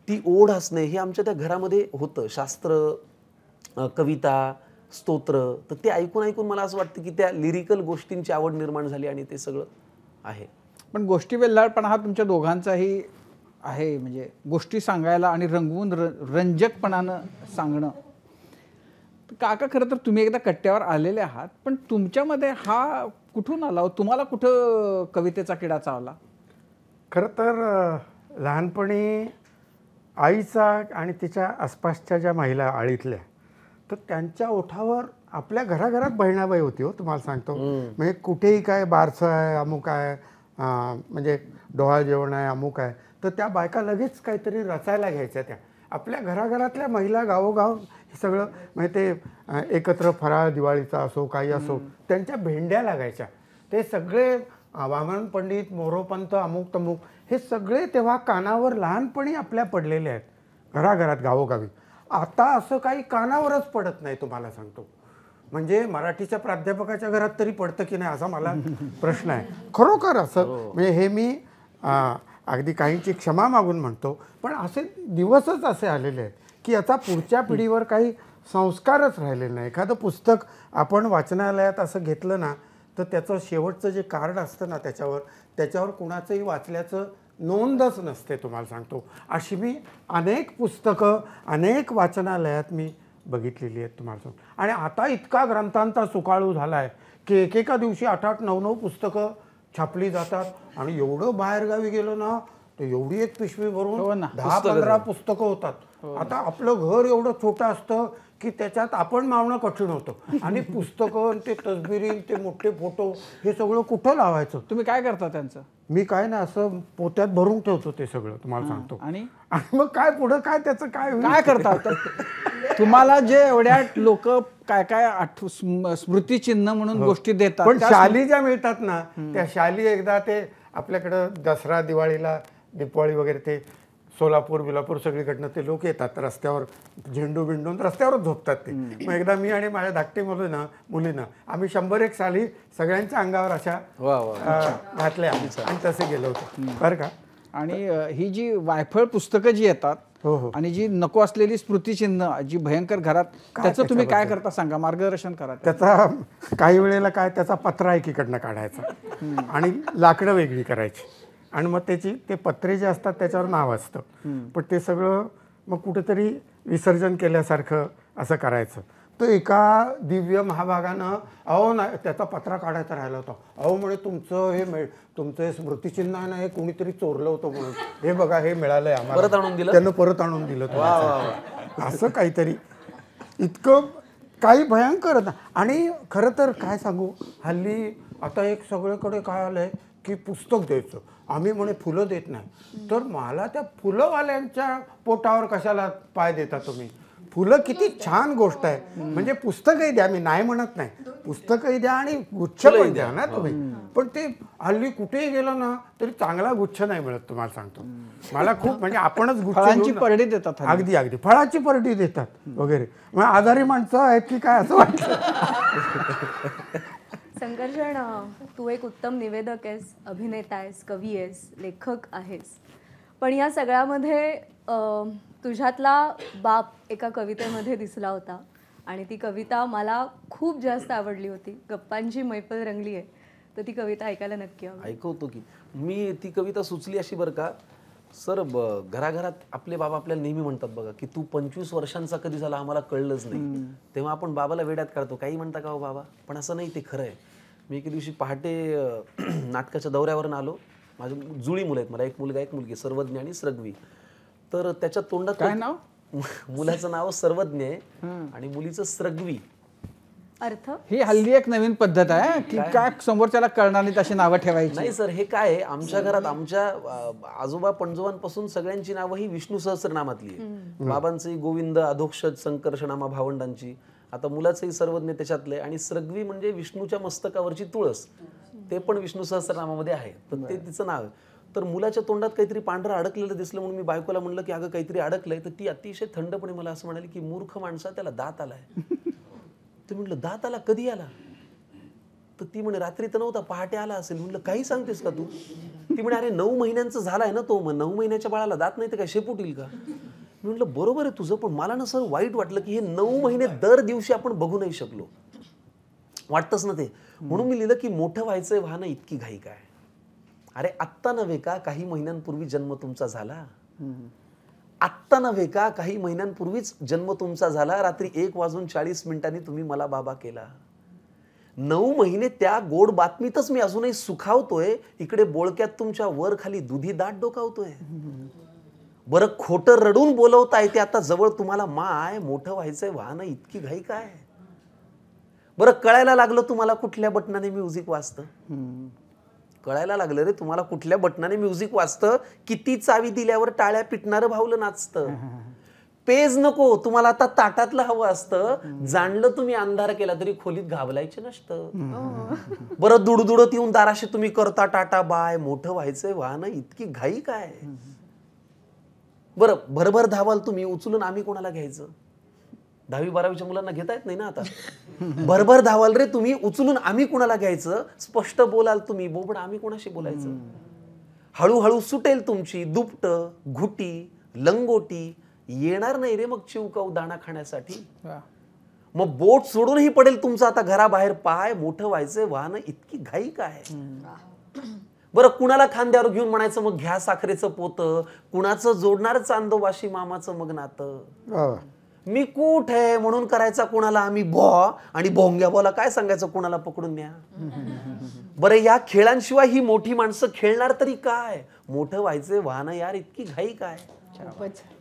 ती ओढ असणे हे आमच्या त्या घरामध्ये होतं. शास्त्र, कविता, स्तोत्र, तर ते ऐकून ऐकून मला असं वाटतं की त्या लिरिकल गोष्टींची आवड निर्माण झाली आणि ते सगळं आहे. पण गोष्टी वेल्हाळपणा हा तुमच्या दोघांचाही आहे, म्हणजे गोष्टी सांगायला आणि रंगवून रंजकपणानं सांगणं. काका खरं तर तुम्ही एकदा कट्ट्यावर आलेले आहात, पण तुमच्यामध्ये हा कुठून आला? तुम्हाला कुठं कवितेचा किडा चावला? खरं तर लहानपणी आईचा आणि तिच्या आसपासच्या ज्या महिला आळीतल्या, तर त्यांच्या ओठावर आपल्या घराघरात बहिणाबाई होती हो, तुम्हाला सांगतो. म्हणजे कुठेही काय बारसं आहे, अमुक आहे, म्हणजे डोहाळ जेवण आहे, अमुक आहे, तर त्या बायका लगेच काहीतरी रचायला घ्यायच्या. त्या आपल्या घराघरातल्या महिला गावोगाव हे सगळं म्हणजे ते एकत्र फराळ दिवाळीचा असो काही असो, त्यांच्या भेंड्या लागायच्या. ते सगळे वामन पंडित, मोरोपंत, अमुक तमुक हे सगळे तेव्हा कानावर लहानपणी आपल्या पडलेले आहेत घराघरात गावोगावी. आता असं काही कानावरच पडत नाही, तुम्हाला सांगतो. म्हणजे मराठीच्या प्राध्यापकाच्या घरात तरी पडतं की नाही असा मला प्रश्न आहे खरोखर. असं म्हणजे हे मी अगदी काहींची क्षमा मागून म्हणतो, पण असे दिवसच असे आलेले आहेत की आता पुढच्या पिढीवर काही संस्कारच राहिलेले नाही. एखादं पुस्तक आपण वाचनालयात असं घेतलं ना, तर त्याचं शेवटचं जे कार्ड असतं ना त्याच्यावर कुणाचंही वाचल्याचं नोंदच नसते, तुम्हाला सांगतो. अशी मी अनेक पुस्तकं अनेक वाचनालयात मी बघितलेली आहेत, तुम्हाला सांगतो. आणि आता इतका ग्रंथांचा सुकाळू झाला आहे की एकेका दिवशी 8-8, 9-9 पुस्तकं छापली जातात. आणि एवढं बाहेरगावी गेलो ना तर एवढी एक पिशवी भरून 10-15 पुस्तकं होतात. आता आपलं घर एवढं छोटं असतं की त्याच्यात आपण मावणं कठीण होतं. आणि पुस्तकं, ते तसबिरी, ते मोठे फोटो, हे सगळं कुठं लावायचं? तुम्ही काय करता त्यांचं? मी काय ना असं पोत्यात भरून ठेवतो ते सगळं, तुम्हाला सांगतो. आणि मग काय पुढं काय त्याचं काय करता? तुम्हाला जे एवढ्या लोक काय काय स्मृतिचिन्ह म्हणून गोष्टी देतात, पण शाली ज्या मिळतात ना, त्या शाली एकदा ते आपल्याकडं दसरा, दिवाळीला, दीपावळी वगैरे ते सोलापूर, विलापूर सगळीकडनं ते लोक येतात रस्त्यावर, झेंडू बिंडून रस्त्यावरच झोपतात ते. मग एकदा मी आणि माझ्या धाकटे मुलीनं आम्ही 100-1 साली सगळ्यांच्या अंगावर अशा घातल्या आणि तसे गेलो होतो बरं का. आणि ही जी वायफळ पुस्तकं जी येतात आणि जी नको असलेली स्मृतिचिन्ह जी भयंकर घरात, त्याचं तुम्ही काय करता सांगा, मार्गदर्शन करा. त्याचा काही वेळेला काय त्याचा पत्रा एकीकडनं काढायचा आणि लाकडं वेगळी करायची आणि मग ते पत्रे जे असतात त्याच्यावर नाव असतं, पण ते सगळं मग कुठेतरी विसर्जन केल्यासारखं असं करायचं. तर एका दिव्य महाभागानं अहो नाही त्याचा पत्रा काढायचा राहिला होता. अहो म्हणे तुमचं हे स्मृतिचिन्ह आहे ना, हे कोणीतरी चोरलं होतं म्हणून, हे बघा हे मिळालंय आम्हाला, परत आणून दिलं, त्यानं परत आणून दिलं. असं काहीतरी इतकं काही भयंकर. आणि खरं तर काय सांगू, हल्ली आता एक सगळीकडे काय आलंय की पुस्तक द्यायचं. आम्ही म्हणे फुलं देत नाही. तर मला त्या फुलंवाल्यांच्या पोटावर कशाला पाय देता तुम्ही? फुलं किती छान गोष्ट आहे. म्हणजे पुस्तकही द्या, मी नाही म्हणत नाही, पुस्तकही द्या आणि गुच्छ पण द्या ना तुम्ही. पण ते हल्ली कुठेही गेलो ना तरी चांगला गुच्छ नाही मिळत, तुम्हाला सांगतो. मला खूप म्हणजे आपणच फळांची परडी देतात, अगदी अगदी फळाची परडी देतात वगैरे. मग आजारी माणसं आहेत की काय असं वाटतं. संकर्षण, तू एक उत्तम निवेदक आहेस, अभिनेता आहेस, कवी आहेस, लेखक आहेस. पण या सगळ्यामध्ये तुझ्यातला बाप एका कवितेमध्ये दिसला होता आणि ती कविता मला खूप जास्त आवडली होती. गप्पांची मैफल रंगली आहे, तर ती कविता ऐकायला नक्की हवी. ऐकवतो की. मी ती कविता सुचली अशी बरं का सर, घराघरात आपले बाबा आपल्याला नेहमी म्हणतात बघा की तू 25 वर्षांचा कधी झाला आम्हाला कळलंच नाही. तेव्हा आपण बाबाला वेड्यात काढतो, काही म्हणता का हो बाबा, पण असं नाही, ते खरं आहे. मी एके दिवशी पहाटे नाटकाच्या दौऱ्यावरून आलो. माझी जुळी मुलं आहेत, मला एक मुलगा एक मुलगी, सर्वज्ञ आणि स्रग्वी. तर त्याच्या तोंडात काय नाव? मुलाचं नाव सर्वज्ञ आहे आणि मुलीचं स्रग्वी. अर्थ ही हल्ली एक नवीन पद्धत आहे की काय समोरच्याला कळणार नाही तशी नावं ठेवायची. नाही सर, हे काय आहे, आमच्या घरात आमच्या आजोबा पणजोबांपासून सगळ्यांची नावं ही विष्णू सहस्रनामातली आहे. बाबांचंही गोविंद, अधोक्षज, संकर्षणामा भावंडांची. आता मुलाचंही सर्वज्ञ त्याच्यातलं आहे आणि स्रग्वी म्हणजे विष्णूच्या मस्तकावरची तुळस, ते पण विष्णू सहस्रनामामध्ये आहे. तर ते तिचं नाव आहे. तर मुलाच्या तोंडात काहीतरी पांढरं अडकलेलं दिसलं म्हणून मी बायकोला म्हणलं की अगं काहीतरी अडकलंय. तर ती अतिशय थंडपणे मला असं म्हणाली की मूर्ख माणसा, त्याला दात आलाय. ते म्हटलं दात आला, कधी आला? तर ती म्हणे रात्री तर नव्हता, पहाटे आला असेल. म्हटलं काही सांगतेस का तू? ती म्हणे अरे 9 महिन्यांचा झालाय ना तो, मग 9 महिन्याच्या बाळाला दात नाही तर काय शेपूट येईल का? मी म्हटलं बरोबर आहे तुझं, पण मला ना सर वाईट वाटलं की हे 9 महिने दर दिवशी आपण बघू नाही शकलो. वाटतंच ना ते. म्हणून मी लिहिलं की मोठं व्हायचंय वाहनं इतकी घाई काय? अरे आत्ता नव्हे का काही महिन्यांपूर्वी जन्म तुमचा झाला? आत्ता नव्हे का काही महिन्यांपूर्वीच जन्म तुमचा झाला? रात्री 1:40 तुम्ही मला बाबा केला. 9 महिने त्या गोड बातमीतच मी अजूनही सुखावतोय, इकडे बोळक्यात तुमच्या वर खाली दुधी दाट डोकावतोय. बरं खोटं रडून बोलवता येते आता जवळ तुम्हाला माय, मोठं व्हायचंय वाहनं इतकी घाई काय? बरं कळायला लागलं तुम्हाला कुठल्या बटनाने म्युझिक वाजतं? कळायला लागलं रे तुम्हाला कुठल्या बटनाने म्युझिक वाजतं? किती चावी दिल्यावर टाळ्या पिटणारं भावलं नाचतं? पेज नको तुम्हाला आता ताटातलं हवं असतं. जाणलं तुम्ही अंधार केला तरी खोलीत घाबलायचं नसतं. बरं दुडदुडत येऊन दाराशी तुम्ही करता टाटा बाय, मोठं व्हायचंय वाहनं इतकी घाई काय? बरं भरभर धावाल तुम्ही, उचलून आम्ही कोणाला घ्यायचं? 10वी-12वीच्या मुलांना घेता येत नाही ना आता. भरभर धावाल रे तुम्ही, उचलून आम्ही कोणाला घ्यायचं? स्पष्ट बोलाल तुम्ही, बोबड आम्ही कोणाशी बोलायचं? हळूहळू सुटेल तुमची दुपट, घुटी, लंगोटी, येणार नाही रे मग चिवकाऊ दाणा खाण्यासाठी. मग बोट सोडूनही पडेल तुमचं आता घराबाहेर पाय, मोठं व्हायचंय वाहनं इतकी घाई काय? बरं कुणाला खांद्यावर घेऊन म्हणायचं मग घ्या साखरेचं पोतं, कुणाचं जोडणार चांदोबाशी मामाचं मग नातं. मी कुठ आहे म्हणून करायचा कुणाला आम्ही भॉ, आणि भोंग्या भोला काय सांगायचं कुणाला पकडून न्या. बरं या खेळांशिवाय ही मोठी माणसं खेळणार तरी काय? मोठं व्हायचंय वाहनं यार इतकी घाई काय?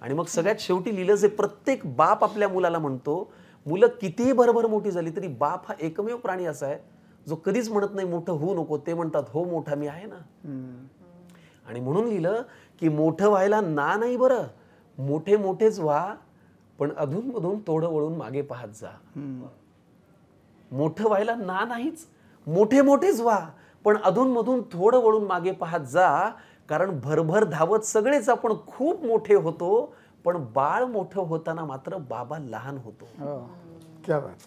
आणि मग सगळ्यात शेवटी लिहिलं जे प्रत्येक बाप आपल्या मुलाला म्हणतो, मुलं कितीही भरभर मोठी झाली तरी बाप हा एकमेव प्राणी असा आहे जो कधीच म्हणत नाही मोठं होऊ नको, ते म्हणतात हो मोठा मी आहे ना. आणि म्हणून लिहिलं की मोठं व्हायला ना नाही, बरं मोठे मोठेच व्हा पण अधूनमधून थोडं वळून मागे पाहत जा. मोठं व्हायला ना नाहीच, मोठे मोठेच व्हा पण अधूनमधून थोडं वळून मागे पाहत जा. कारण भरभर धावत सगळेच आपण खूप मोठे होतो, पण बाळ मोठं होताना मात्र बाबा लहान होतो. क्या बात.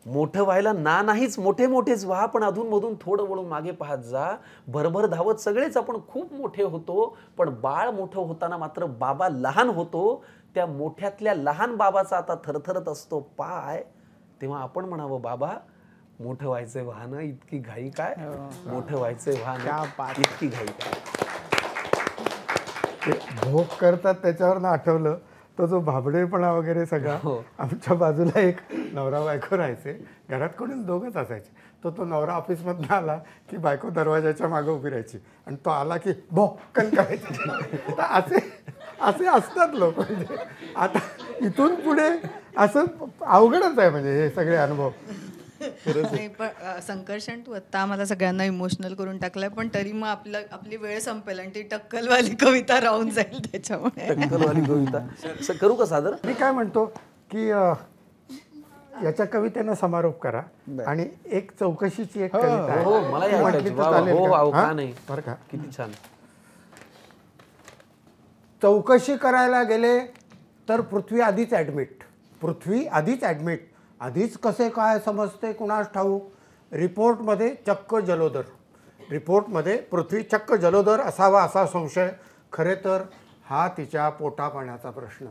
मोठं व्हायला ना नाहीच, मोठे मोठेच व्हा पण अधूनमधून थोडं वळून मागे पाहत जा. भरभर धावत सगळेच आपण खूप मोठे होतो, पण बाळ मोठं होताना मात्र बाबा लहान होतो. त्या मोठ्यातल्या लहान बाबाचा आता थरथरत असतो पाय, तेव्हा आपण म्हणावं बाबा मोठं व्हायचंय वाहनं इतकी घाई काय? मोठं व्हायचंय वाहनं इतकी घाई काय? भोग करतात त्याच्यावर आठवलं तो जो भाबडेपणा वगैरे सगळा. आमच्या बाजूला एक नवरा बायको राहायचे, घरात कोणी दोघंच असायचे. तो नवरा ऑफिसमधून आला की बायको दरवाजाच्या मागे उभी राहायची आणि तो आला की भोकन करायचं. तर असे असतात लोक. म्हणजे आता इथून पुढे असं अवघडच आहे म्हणजे हे सगळे अनुभव. नाही पण संकर्षण तू आत्ता आम्हाला सगळ्यांना इमोशनल करून टाकलाय, पण तरी मग आपली वेळ संपेल आणि ती टक्कलवाली कविता राहून जाईल त्याच्यामुळे. टक्कलवाली कविता करू का सादर? मी काय म्हणतो की याच्या कवितेनं समारोप करा आणि एक चौकशीची एक कविता आहे. हो मला या म्हटली तर चालेल हो का? हो का हां? नाही, बरं का? किती छान. चौकशी करायला गेले तर पृथ्वी आधीच ॲडमिट. आधीच कसे काय समजते कुणास ठाऊक. रिपोर्टमध्ये चक्क जलोदर, रिपोर्टमध्ये पृथ्वी चक्क जलोदर असावा असा संशय. खरे तर हा तिच्या पोटापाण्याचा प्रश्न,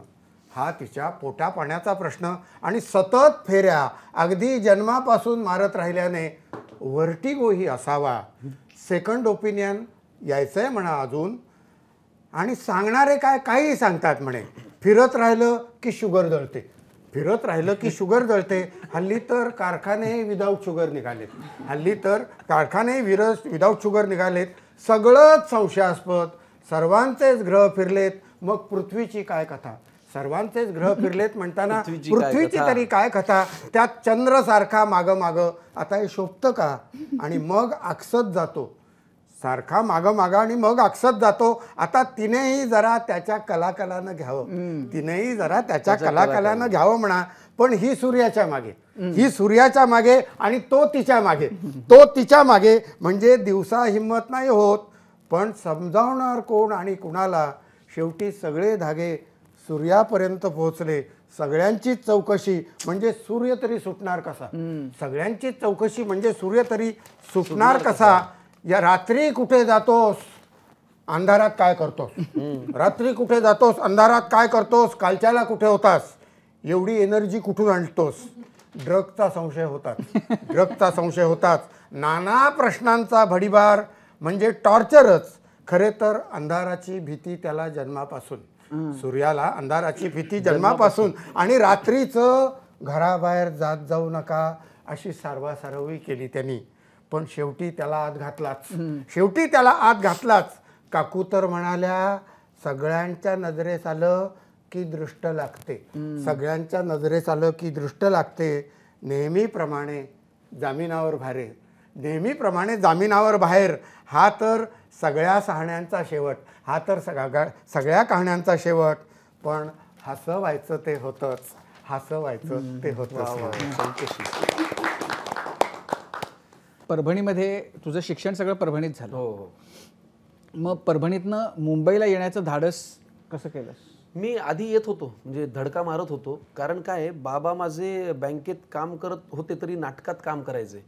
हा तिच्या पोटापाण्याचा प्रश्न. आणि सतत फेऱ्या अगदी जन्मापासून मारत राहिल्याने व्हर्टिगोही असावा. सेकंड ओपिनियन यायचं आहे म्हणा अजून. आणि सांगणारे काही सांगतात म्हणे, फिरत राहिलं की शुगर जळते, फिरत राहिलं की शुगर जळते. हल्ली तर कारखाने विदाऊट शुगर निघालेत, हल्ली तर कारखाने विदाऊट शुगर निघालेत. सगळंच संशयास्पद. सर्वांचेच ग्रह फिरलेत, मग पृथ्वीची काय कथा? सर्वांचेच ग्रह फिरलेत म्हणताना पृथ्वीची तरी काय कथा? त्यात चंद्रसारखा मागं मागं. आता हे शोभतं का? आणि मग आकसत जातो, सारखा मागं आणि मग आकसत जातो. आता तिनेही जरा त्याच्या कलाकलानं घ्यावं, तिनेही जरा त्याच्या कलाकलानं घ्यावं म्हणा. पण ही सूर्याच्या मागे, ही सूर्याच्या मागे आणि तो तिच्या मागे, तो तिच्या मागे. म्हणजे दिवसा हिंमत नाही होत, पण समजावणार कोण आणि कुणाला? शेवटी सगळे धागे सूर्यापर्यंत पोहोचले. सगळ्यांचीच चौकशी म्हणजे सूर्य तरी सुटणार कसा? सगळ्यांचीच चौकशी म्हणजे सूर्य तरी सुटणार कसा? या रात्री कुठे जातोस, अंधारात काय करतोस? रात्री कुठे जातोस, अंधारात काय करतोस? कालच्याला कुठे होतास? एवढी एनर्जी कुठून आणतोस? ड्रगचा संशय होताच, ड्रगचा संशय होताच. नाना प्रश्नांचा भडीभार म्हणजे टॉर्चरच. खरे तर अंधाराची भीती त्याला जन्मापासून, सूर्याला अंधाराची भीती जन्मापासून. आणि रात्रीचं घराबाहेर जात जाऊ नका अशी सारवासारवी केली त्यांनी. पण शेवटी त्याला आत घातलाच, शेवटी त्याला आत घातलाच. काकू तर म्हणाल्या, सगळ्यांच्या नजरेस आलं की दृष्ट लागते, सगळ्यांच्या नजरेस आलं की दृष्ट लागते. नेहमीप्रमाणे जामिनावर बाहेर, नेहमीप्रमाणे जामिनावर बाहेर. हा तर सगळ्या कहाण्यांचा शेवट, हा तर सगळ्या कहाण्यांचा शेवट. पण हसं व्हायचं ते होतंच, हसं व्हायचं ते होतंच. परभणीमध्ये तुझं शिक्षण सगळं परभणीत झालं. हो. मग परभणीतनं मुंबईला येण्याचं धाडस कसं केलंस? मी आधी येत होतो, म्हणजे धडका मारत होतो. कारण काय, बाबा माझे बँकेत काम करत होते तरी नाटकात काम करायचे.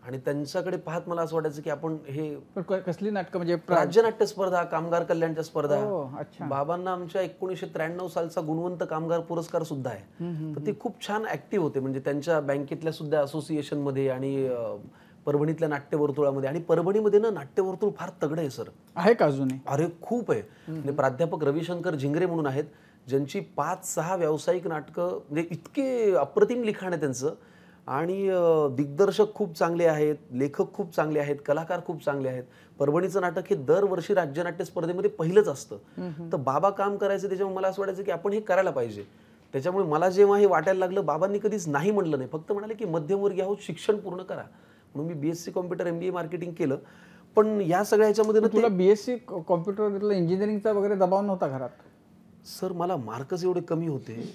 आणि त्यांच्याकडे पाहत मला असं वाटायचं की आपण हे कसली नाटकं म्हणजे राज्यनाट्य स्पर्धा, कामगार कल्याणच्या स्पर्धा. अच्छा. बाबांना आमच्या 1993 सालचा गुणवंत कामगार पुरस्कार सुद्धा आहे. तर ते खूप छान ऍक्टिव्ह होते, म्हणजे त्यांच्या बँकेतल्या सुद्धा असोसिएशन मध्ये आणि परभणीतल्या नाट्यवर्तुळामध्ये. आणि परभणीमध्ये ना नाट्यवर्तुळ फार तगडं आहे सर. आहे का अजूनही? अरे खूप आहे. म्हणजे प्राध्यापक रविशंकर झिंगरे म्हणून आहेत, ज्यांची 5-6 व्यावसायिक नाटकं, म्हणजे इतके अप्रतिम लिखाण आहे त्यांचं. आणि दिग्दर्शक खूप चांगले आहेत, लेखक खूप चांगले आहेत, कलाकार खूप चांगले आहेत. परभणीचं नाटक हे दरवर्षी राज्यनाट्य स्पर्धेमध्ये पहिलंच असतं. तर बाबा काम करायचं, त्याच्यामुळे मला असं वाटायचं की आपण हे करायला पाहिजे. त्याच्यामुळे मला जेव्हा हे वाटायला लागलं, बाबांनी कधीच नाही म्हणलं नाही, फक्त म्हणाले की मध्यमवर्गीय आहोत, शिक्षण पूर्ण करा. म्हणून मी BSc कॉम्प्युटर MBA मार्केटिंग केलं. पण या सगळ्या ह्याच्यामध्ये तुला BSc कॉम्प्युटर इंजिनिअरिंगचा वगैरे दबाव नव्हता घरात? सर मला मार्कच एवढे कमी होते.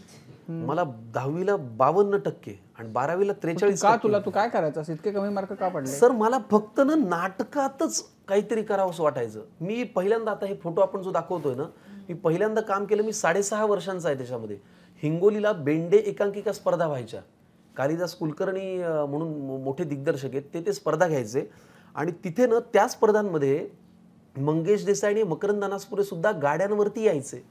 मला 10वीला 52% आणि 12वीला 43%. का तुला, तू काय करायचं, इतके कमी मार्क का पडले? सर मला फक्त ना नाटकातच काहीतरी करावं असं वाटायचं. मी पहिल्यांदा, आता हे फोटो आपण जो दाखवतोय ना, मी पहिल्यांदा काम केलं, मी 6.5 वर्षांचा आहे. त्याच्यामध्ये हिंगोलीला बेंडे एकांकिका स्पर्धा व्हायच्या. कालिदास कुलकर्णी म्हणून मोठे दिग्दर्शक आहेत, ते स्पर्धा घ्यायचे. आणि तिथे ना त्या स्पर्धांमध्ये मंगेश देसाई आणि मकरंद अनासपुरे सुद्धा गाड्यांवरती यायचे.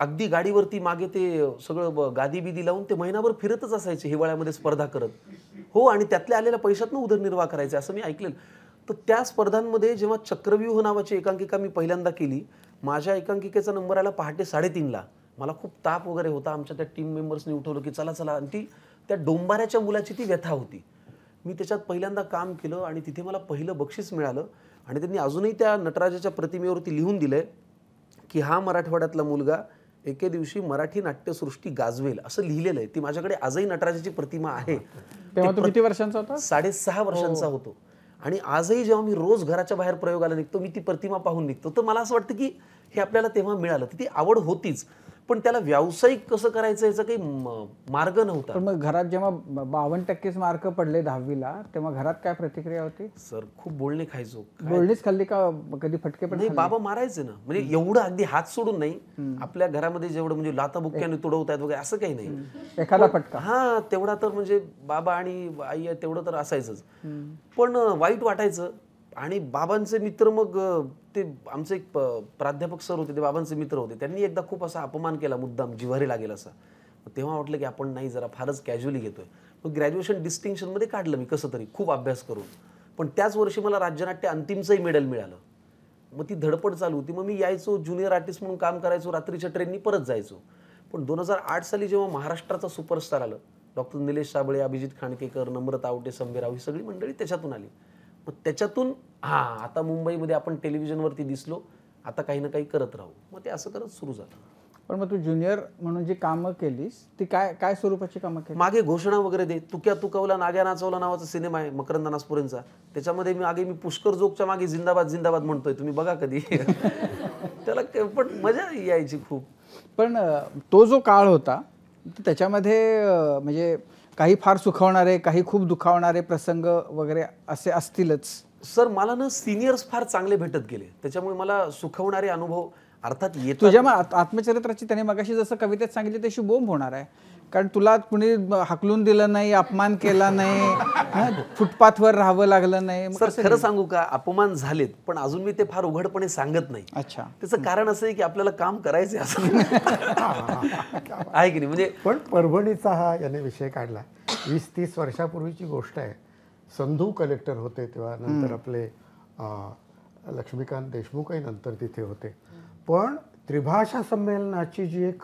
अगदी गाडीवरती मागे ते सगळं गादी बिदी लावून ते महिनाभर फिरतच असायचे हिवाळ्यामध्ये स्पर्धा करत. हो, आणि त्यातल्या आलेल्या पैशातनं उदरनिर्वाह करायचे असं मी ऐकलेलं. तर त्या स्पर्धांमध्ये जेव्हा चक्रव्यूह नावाची एकांकिका मी पहिल्यांदा केली, माझ्या एकांकिकेचा नंबर आला पहाटे 3:30ला. मला खूप ताप वगैरे होता. आमच्या त्या टीम मेंबर्सनी उठवलं की चला चला. आणि ती त्या डोंबाऱ्याच्या मुलाची ती व्यथा होती. मी त्याच्यात पहिल्यांदा काम केलं आणि तिथे मला पहिलं बक्षीस मिळालं. आणि त्यांनी अजूनही त्या नटराजाच्या प्रतिमेवरती लिहून दिलंय की हा मराठवाड्यातला मुलगा एके दिवशी मराठी नाट्यसृष्टी गाजवेल, असं लिहिलेलं आहे. ती माझ्याकडे आजही नटराजाची प्रतिमा आहे. तेव्हा तू किती वर्षांचा होता? 6.5 वर्षांचा होतो. आणि आजही जेव्हा मी रोज घराच्या बाहेर प्रयोगाला निघतो, मी ती प्रतिमा पाहून निघतो. तर मला असं वाटतं की हे आपल्याला तेव्हा मिळालं. ती आवड होतीच. पण त्याला व्यावसायिक कसं करायचं याचा काही मार्ग नव्हता. पण मग घरात जेव्हा 52% मार्क पडले 10वीला तेव्हा घरात काय प्रतिक्रिया होती? सर खूप बोलणे खायचो. बोलणीच खाल्ली का कधी फटके पण नाही, बाबा मारायचे ना, म्हणजे एवढं अगदी हात सोडून नाही. आपल्या घरामध्ये जेवढं म्हणजे लाथाबुक्क्याने तुडवतायत वगैरे असं काही नाही. एखादा फटका हा तेवढा तर म्हणजे बाबा आणि आई तेवढं तर असायचंच. पण वाईट वाटायचं. आणि बाबांचे मित्र मग ते आमचे एक प्राध्यापक सर होते, ते बाबांचे मित्र होते. त्यांनी एकदा खूप असा अपमान केला मुद्दाम, जिव्हारी लागेल असा. तेव्हा वाटलं की आपण नाही, जरा फारच कॅज्युअली घेतोय. मग ग्रॅज्युएशन डिस्टिंक्शनमध्ये काढलं मी कसं तरी, खूप अभ्यास करून. पण त्याच वर्षी मला राज्यनाट्य अंतिमचंही मेडल मिळालं. मग ती धडपड चालू होती. मग मी यायचो, ज्युनियर आर्टिस्ट म्हणून काम करायचो, रात्रीच्या ट्रेननी परत जायचो. पण 2008 साली जेव्हा महाराष्ट्राचा सुपरस्टार आलं, डॉक्टर निलेश साबळे, अभिजित खांडकेकर, नम्रता आवटे, संभेराव, ही सगळी मंडळी त्याच्यातून आली. मग त्याच्यातून आता मुंबईमध्ये आपण टेलिव्हिजनवरती दिसलो, आता काही ना काही करत राहू. मग ते असं करत सुरू झालं. पण मग तू ज्युनियर म्हणून जी कामं केलीस ती काय काय स्वरूपाची कामं केली? मागे घोषणा वगैरे दे, तुक्या तुकवला नाग्या नाचवला नावाचा सिनेमा आहे मकरंद नासपुरेंचा. त्याच्यामध्ये मी पुष्कर जोगच्या मागे जिंदाबाद जिंदाबाद म्हणतोय, तुम्ही बघा कधी. त्याला पण मजा यायची खूप. पण तो जो काळ होता त्याच्यामध्ये म्हणजे काही फार सुखावणारे, काही खूप दुखावणारे प्रसंग वगैरे असे असतीलच. सर मला ना सिनियर्स फार चांगले भेटत गेले, त्याच्यामुळे मला सुखवणारे अनुभव अर्थात येतात. तुझ्या आत्मचरित्राची त्याने मगाशी जसं कवितेत सांगितले तशी बोंब होणार आहे. कारण तुला कुणी हाकलून दिलं नाही, अपमान केला नाही, फुटपाथवर राहावं लागलं नाही. सर खरं सांगू का, अपमान झालेत, पण अजून मी ते फार उघडपणे सांगत नाही. अच्छा. त्याचं कारण असं आहे की आपल्याला काम करायचं असं आहे की नाही. म्हणजे पण परभणीचा हा याने विषय काढला. 20-30 वर्षापूर्वीची गोष्ट आहे. संधू कलेक्टर होते तेव्हा, नंतर आपले लक्ष्मीकांत देशमुखही नंतर तिथे होते. पण त्रिभाषा संमेलनाची जी एक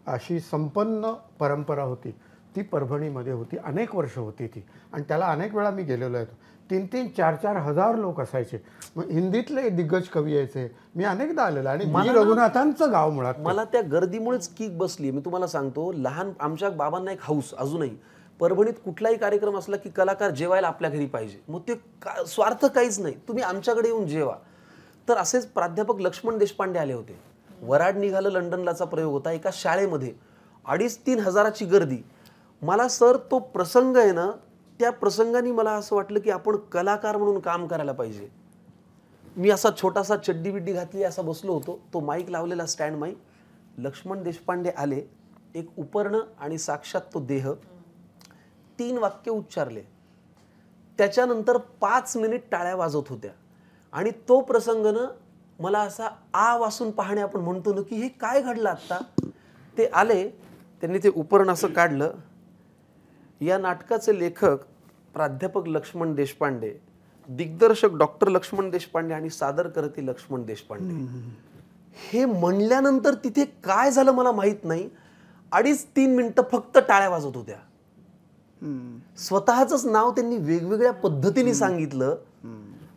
अशी संपन्न परंपरा होती ती परभणीमध्ये होती. अनेक वर्ष होती ती. आणि त्याला अनेक वेळा मी गेलेलो आहे. 3-3, 4-4 हजार लोक असायचे. मग हिंदीतले दिग्गज कवी यायचे. मी अनेकदा आलेलो आणि मी रघुनाथांचं गाव मुळात. मला त्या गर्दीमुळेच किक बसली. मी तुम्हाला सांगतो, लहान आमच्या बाबांना एक हाऊस अजूनही, परभणीत कुठलाही कार्यक्रम असला की कलाकार जेवायला आपल्या घरी पाहिजे. मग ते स्वार्थ काहीच नाही, तुम्ही आमच्याकडे येऊन जेवा. तर असेच प्राध्यापक लक्ष्मण देशपांडे आले होते. वराड निघालं लंडनलाचा प्रयोग होता. एका शाळेमध्ये 2,500-3 हजाराची गर्दी. मला सर तो प्रसंग आहे ना, त्या प्रसंगाने मला असं वाटलं की आपण कलाकार म्हणून काम करायला पाहिजे. मी असा छोटासा चड्डी बिड्डी घातली असा बसलो होतो. तो माईक लावलेला, स्टँड माईक. लक्ष्मण देशपांडे आले, एक उपर्ण आणि साक्षात तो देह. 3 वाक्य उच्चारले. त्याच्यानंतर 5 मिनिट टाळ्या वाजवत होत्या. आणि तो प्रसंग ना मला असा वासून पाहणे आपण म्हणतो ना की हे काय घडलं आत्ता. ते आले, त्यांनी ते उपरण असं काढलं. या नाटकाचे लेखक प्राध्यापक लक्ष्मण देशपांडे, दिग्दर्शक डॉक्टर लक्ष्मण देशपांडे आणि सादरकर्ते लक्ष्मण देशपांडे. हे म्हणल्यानंतर तिथे काय झालं मला माहित नाही. 2.5-3 मिनिटं फक्त टाळ्या वाजवत होत्या. स्वतःच नाव त्यांनी वेगवेगळ्या पद्धतीने सांगितलं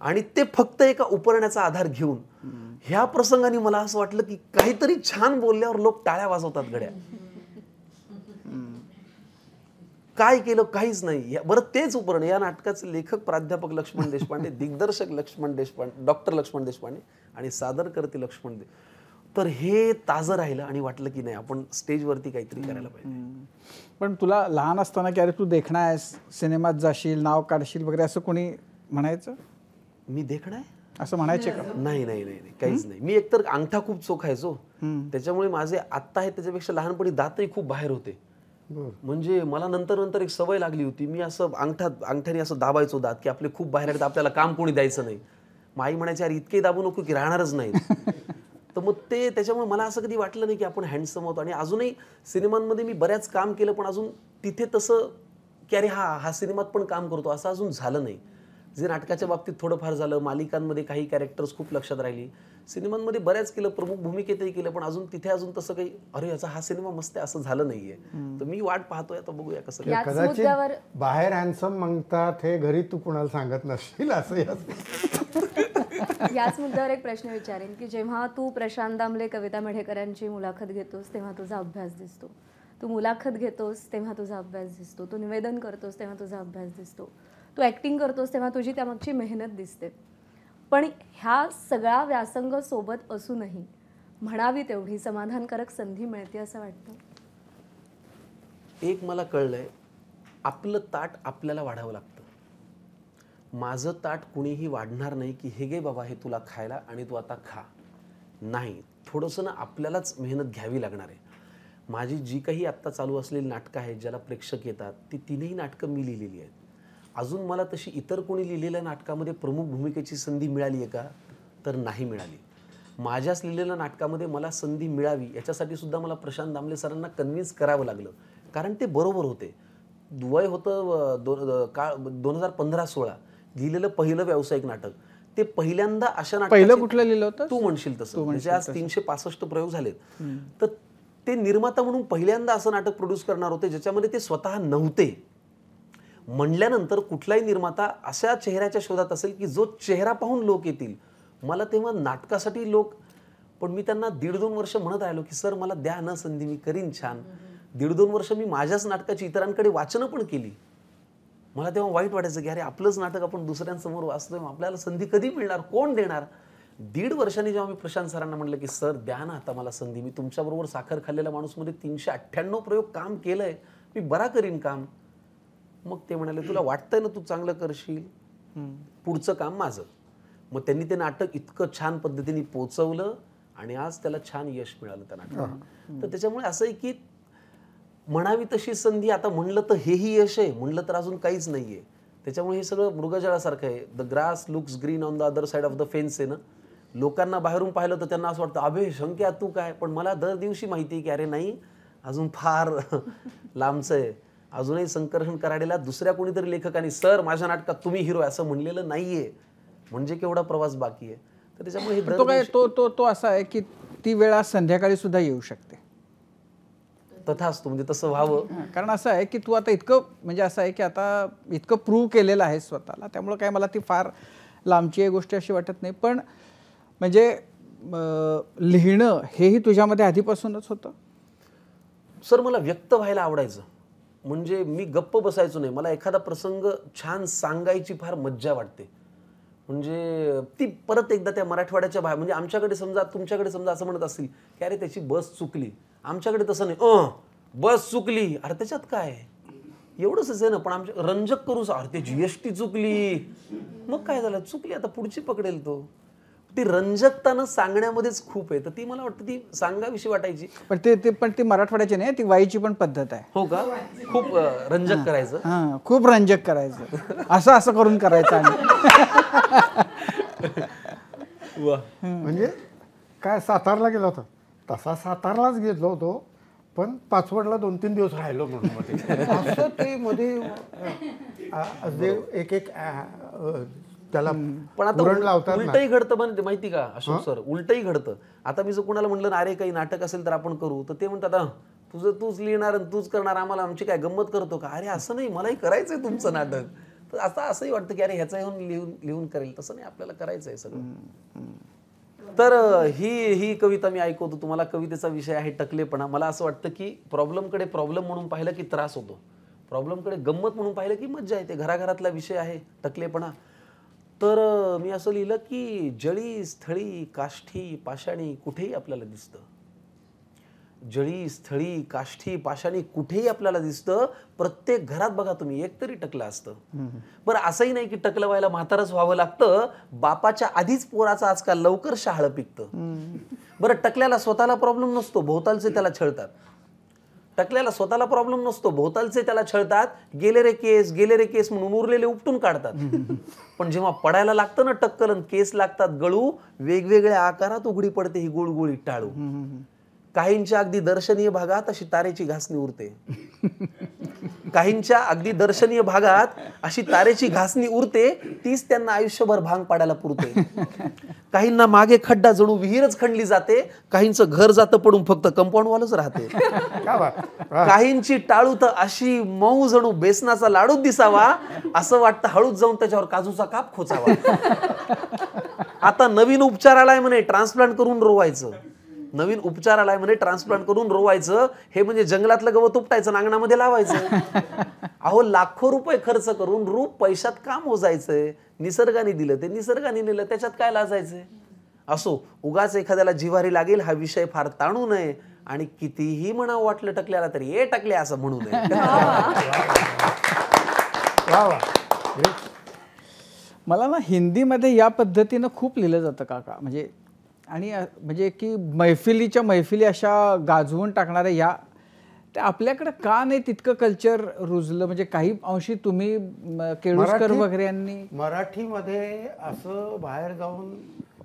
आणि ते फक्त एका उपरण्याचा आधार घेऊन. ह्या प्रसंगाने मला असं वाटलं की काहीतरी छान बोलल्यावर लोक टाळ्या वाजवतात गड्या. काय केलं, काहीच नाही. बरं तेच उपरण, या नाटकाचे लेखक प्राध्यापक लक्ष्मण देशपांडे, दिग्दर्शक लक्ष्मण देशपांडे, डॉक्टर लक्ष्मण देशपांडे आणि सादरकर्ते लक्ष्मण तर हे ताजं राहिलं आणि वाटलं की नाही आपण स्टेजवरती काहीतरी करायला पाहिजे. पण तुला लहान असताना की अरे तू देखणा आहेस, सिनेमात जाशील, नाव काढशील वगैरे असं कोणी म्हणायचं? मी देखणा आहे असं म्हणायचे का? नाही नाही नाही काहीच नाही. मी एकतर अंगठा खूप चोखायचो, त्याच्यामुळे माझे आत्ता आहेत त्याच्यापेक्षा लहानपणी दातही खूप बाहेर होते. म्हणजे मला नंतर एक सवय लागली होती. मी असं अंगठ्याने असं दाबायचो दात की आपले खूप बाहेर आहेत, आपल्याला काम कोणी द्यायचं नाही. आई म्हणायची अरे इतके दाबू नको की राहणारच नाही. तर मग ते त्याच्यामुळे मला असं कधी वाटलं नाही की आपण हँडसम होतो. आणि अजूनही सिनेमांमध्ये मी बऱ्याच काम केलं, पण अजून तिथे तसं की अरे हा सिनेमात पण काम करतो असं अजून झालं नाही. जे नाटकाच्या बाबतीत थोडंफार झालं, मालिकांमध्ये काही कॅरेक्टर्स खूप लक्षात राहिली, सिनेमांमध्ये बऱ्याच केलं, प्रमुख भूमिकेतही केलं, पण अजून तसं काही अरे याचा हा सिनेमा मस्त आहे असं झालं नाहीये. तर मी वाट पाहतोय, आता बघूया कसं. कदाचित बाहेर हॅन्डसम म्हणतात हे घरी तू कुणाला सांगत नसशील असं. याच मुद्द्यावर एक प्रश्न विचारेन की जेव्हा तू प्रशांत दामले, कविता मेढेकरांची मुलाखत घेतोस तेव्हा तुझा अभ्यास दिसतो. तू मुलाखत घेतोस तेव्हा तुझा अभ्यास दिसतो. तू निवेदन करतोस तेव्हा तुझा अभ्यास दिसतो. तू ॲक्टिंग करतोस तेव्हा तुझी त्यामागची मेहनत दिसते. पण ह्या सगळा व्यासंग सोबत असूनही म्हणावी तेवढी समाधानकारक संधी मिळते असं वाटतं? एक मला कळलंय, आपलं ताट आपल्याला वाढावं लागतं. माझं ताट कुणीही वाढणार नाही की हे घे बाबा हे तुला खायला आणि तू आता खा. नाही, थोडंसं ना आपल्यालाच मेहनत घ्यावी लागणार आहे. माझी जी काही आत्ता चालू असलेली नाटकं आहेत ज्याला प्रेक्षक येतात ती तीनही नाटकं मी लिहिलेली आहेत. अजून मला तशी इतर कोणी लिहिलेल्या नाटकामध्ये प्रमुख भूमिकेची संधी मिळाली आहे का, तर नाही मिळाली. माझ्याच लिहिलेल्या नाटकामध्ये मला संधी मिळावी याच्यासाठी सुद्धा मला प्रशांत दामले सरांना कन्व्हिन्स करावं लागलं, कारण ते बरोबर होते. वय होतं 2015-16 लिहिलेलं पहिलं व्यावसायिक नाटक. ते पहिल्यांदा अशा पहिलं कुठलं लिहिलं होतं? तू म्हणशील तसं. म्हणजे आज 365 प्रयोग झालेत. तर ते निर्माता म्हणून पहिल्यांदा असं नाटक प्रोड्यूस करणार होते ज्याच्यामध्ये ते स्वतः नव्हते. म्हणल्यानंतर कुठलाही निर्माता अशा चेहऱ्याच्या शोधात असेल की जो चेहरा पाहून लोक येतील. मला तेव्हा नाटकासाठी लोक, पण मी त्यांना 1.5-2 वर्ष म्हणत राहिलो की सर मला द्या ना संधी, मी करीन छान. 1.5-2 वर्ष मी माझ्याच नाटकाची इतरांकडे वाचनं पण केली. मला तेव्हा वाईट वाटायचं की अरे आपलंच नाटक आपण दुसऱ्यांसमोर वाचतोय, आपल्याला संधी कधी मिळणार, कोण देणार. 1.5 वर्षांनी जेव्हा मी प्रशांत सरांना म्हटलं की सर द्या ना आता मला संधी, मी तुमच्याबरोबर साखर खाल्लेल्या माणूसमध्ये 398 प्रयोग काम केलंय, मी बरा करीन काम. मग ते म्हणाले तुला वाटतंय ना तू चांगलं करशील, पुढचं काम माझं. मग त्यांनी ते नाटक इतकं छान पद्धतीने पोचवलं आणि आज त्याला छान यश मिळालं त्या नाटकाला. तर त्याच्यामुळे असं आहे की म्हणावी तशी संधी, आता म्हणलं तर हेही यश आहे, म्हणलं तर अजून काहीच नाहीये. त्याच्यामुळे हे सगळं मृगजळासारखं आहे. The grass looks green on the other side of the fence आहे ना. लोकांना बाहेरून पाहिलं तर त्यांना असं वाटतं अबे शंक्या तू काय, पण मला दर दिवशी माहिती आहे की अरे नाही अजून फार लांबचं आहे. अजूनही संकर्षण कराडेला दुसऱ्या कोणीतरी लेखकांनी सर माझ्या नाटकात तुम्ही हिरो असं म्हणलेलं नाहीये, म्हणजे केवढा प्रवास बाकी आहे. तर त्याच्यामुळे हे तो काय तो असा आहे की ती वेळ आज संध्याकाळी सुद्धा येऊ शकते. तथास्तु, म्हणजे तसं व्हावं. कारण असं आहे की तू आता इतकं म्हणजे असं आहे की आता इतकं प्रूव्ह केलेलं आहे स्वतःला, त्यामुळे काय मला ती फार लांबची आहे गोष्ट अशी वाटत नाही. पण म्हणजे लिहिणं हेही तुझ्यामध्ये आधीपासूनच होतं? सर मला व्यक्त व्हायला आवडायचं. म्हणजे मी गप्प बसायचो नाही. मला एखादा प्रसंग छान सांगायची फार मज्जा वाटते. म्हणजे ती परत एकदा त्या मराठवाड्याच्या बाहेर, म्हणजे आमच्याकडे समजा तुमच्याकडे समजा असं म्हणत असतील की अरे त्याची बस चुकली, आमच्याकडे तसं नाही. बस चुकली, अरे त्याच्यात काय एवढंच आहे ना, पण आमच्या रंजक करू अरे ते GST चुकली, मग काय झालं चुकली आता पुढची पकडेल तो. ती रंजकतानं सांगण्यामध्येच खूप आहे. तर ती मला वाटतं ती सांगाविषयी वाटायची. पण ती मराठवाड्याची नाही, ती वाईची पण पद्धत आहे. हो का? खूप रंजक करायचं. हां, खूप रंजक करायचं, असं करून करायचं. आणि म्हणजे काय सातारला गेलो होतो तसा सातारलाच गेलो होतो, पण पाचवडला 2-3 दिवस राहिलो म्हणून मध्ये. असं ते मध्ये एक त्याला पण आता पुरण लावतात ना. उलटही घडतं पण माहिती का अशोक सर, उलटही घडतं. आता मी जर कोणाला म्हणलं ना अरे काही नाटक असेल तर आपण करू, तर ते म्हणतात तुझं तूच लिहिणार आणि तूच करणार, आम्हाला आमची काय गंमत करतो का. अरे असं नाही, मलाही करायचंय तुमचं नाटक. तर आता असंही वाटतं की अरे ह्याचा येऊन लिहून करेल, तसं नाही, आपल्याला करायचंय सगळं. तर ही कविता मी ऐकवतो तुम्हाला. कवितेचा विषय आहे टकलेपणा. मला असं वाटतं की प्रॉब्लेमकडे प्रॉब्लेम म्हणून पाहिलं की त्रास होतो, प्रॉब्लेमकडे गंमत म्हणून पाहिलं की मज्जा येते. घराघरातला विषय आहे टकलेपणा. तर मी असं लिहिलं की जळी स्थळी काष्ठी पाषाणी कुठेही आपल्याला दिसतं. जळी स्थळी काष्ठी पाषाणी कुठेही आपल्याला दिसतं. प्रत्येक घरात बघा तुम्ही एक तरी टकलं असतं. बरं असंही नाही की टकलं व्हायला म्हातारच व्हावं लागतं. बापाच्या आधीच पोराचं आजकाल लवकर शहाळं पिकतं. बरं टकल्याला स्वतःला प्रॉब्लेम नसतो, भोवतालचे त्याला छळतात. टकल्याला स्वतःला प्रॉब्लेम नसतो, भोवतालचे त्याला छळतात. गेले रे केस म्हणून उरलेले उपटून काढतात. पण जेव्हा पडायला लागतं ना टक्कल आणि केस लागतात गळू, वेगवेगळ्या आकारात उघडी पडते ही गुळगुळीत टाळू. काहींच्या अगदी दर्शनीय भागात अशी तारेची घासणी उरते. काहींच्या अगदी दर्शनीय भागात अशी तारेची घासणी उरते, तीच त्यांना आयुष्यभर भांग पाडायला पुरते. काहींना मागे खड्डा जणू विहीरच खणली जाते. काहींचं घर जातं पडून फक्त कंपाऊंड वॉलच राहते. काहींची टाळू तर अशी मऊ जणू बेसनाचा लाडूच दिसावा, असं वाटतं हळूच जाऊन त्याच्यावर काजूचा काप खोचावा. आता नवीन उपचार आलाय म्हणे ट्रान्सप्लांट करून रोवायचं. नवीन उपचार आलाय म्हणे ट्रान्सप्लांट करून रोवायचं. हे म्हणजे जंगलातलं गवत उपटायचं अंगणामध्ये लावायचं. अहो लाखो रुपये खर्च करून रूप पैशात का मोजायचंय. निसर्गाने दिलं ते निसर्गाने नेलं, त्याच्यात काय लाजायचंय. असो, उगाच एखाद्याला जिव्हारी लागेल हा विषय फार ताणू नये आणि कितीही म्हणावं वाटलं टकल्याला तरी ए टकले असं म्हणू नये. वा वा. मला ना हिंदीमध्ये या पद्धतीनं खूप लिहिलं जातं काका, म्हणजे आणि म्हणजे की मैफिली अशा गाजवून टाकणाऱ्या या, ते आपल्याकडे का नाही तितकं कल्चर रुजलं? म्हणजे काही अंशी तुम्ही केळुसकर वगैरे यांनी मराठीमध्ये असं बाहेर जाऊन,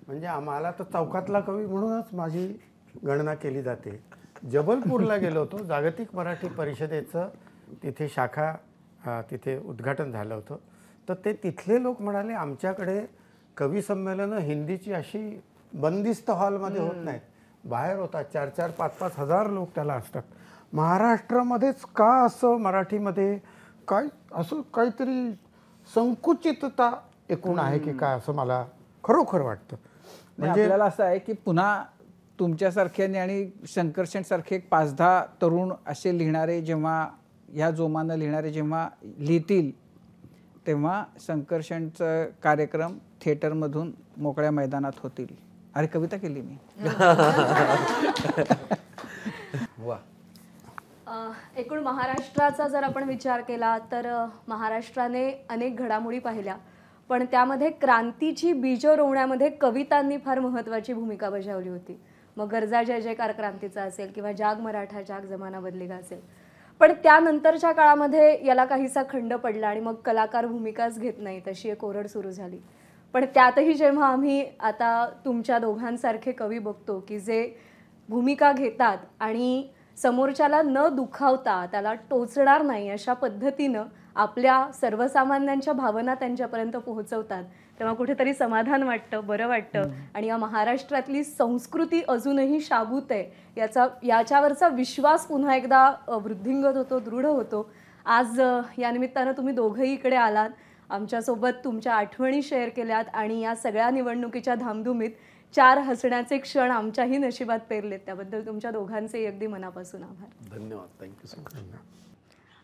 म्हणजे आम्हाला तर चौकातला कवी म्हणूनच माझी गणना केली जाते. जबलपूरला गेलो होतो, जागतिक मराठी परिषदेचं तिथे शाखा तिथे उद्घाटन झालं होतं. तर ते तिथले लोक म्हणाले आमच्याकडे कवी संमेलनं हिंदीची अशी बंदिस्त हॉलमध्ये होत नाहीत, बाहेर होतात. 4,000 5,000 हजार लोक त्याला असतात. महाराष्ट्रामध्येच का असं मराठीमध्ये काय असं काहीतरी संकुचितता एकूण आहे की काय, असं मला खरोखर वाटतं. म्हणजे आपल्याला असं आहे की पुन्हा तुमच्यासारख्याने आणि शंकरशेठसारखे 5-10 तरुण असे लिहिणारे जेव्हा ह्या जोमानं लिहिणारे जेव्हा लिहितील, तेव्हा शंकरशेठचं कार्यक्रम थिएटरमधून मोकळ्या मैदानात होतील. अरे कविता केली मी. वा. एकूण महाराष्ट्राचा जर आपण विचार केला तर महाराष्ट्राने अनेक घडामोडी पाहिल्या, पण त्यामध्ये क्रांतीची बीजं रोवण्यामध्ये कवितांनी फार महत्त्वाची भूमिका बजावली होती. मग गरजा जय जयकार क्रांतीचा असेल किंवा जाग मराठा जाग जमाना बदलेगा असेल. पण त्यानंतरच्या काळामध्ये याला काहीसा खंड पडला आणि मग कलाकार भूमिकाच घेत नाहीत अशी एक ओरड सुरू झाली. पण त्यातही जेव्हा आम्ही आता तुमच्या दोघांसारखे कवी बघतो की जे भूमिका घेतात आणि समोरच्याला न दुखावता त्याला टोचणार नाही अशा पद्धतीनं आपल्या सर्वसामान्यांच्या भावना त्यांच्यापर्यंत पोहोचवतात, तेव्हा कुठेतरी समाधान वाटतं, बरं वाटतं. आणि या महाराष्ट्रातली संस्कृती अजूनही शाबूत आहे याच्यावरचा विश्वास पुन्हा एकदा वृद्धिंगत होतो, दृढ होतो. आज या निमित्तानं तुम्ही दोघंही इकडे आलात, आमच्यासोबत तुमच्या आठवणी शेअर केल्यात आणि या सगळ्या निवडणुकीच्या धामधुमीत 4 हसण्याचे क्षण आमच्याही नशिबात पेरलेत. त्याबद्दल तुमच्या दोघांचे अगदी मनापासून आभार. धन्यवाद. Thank you so much.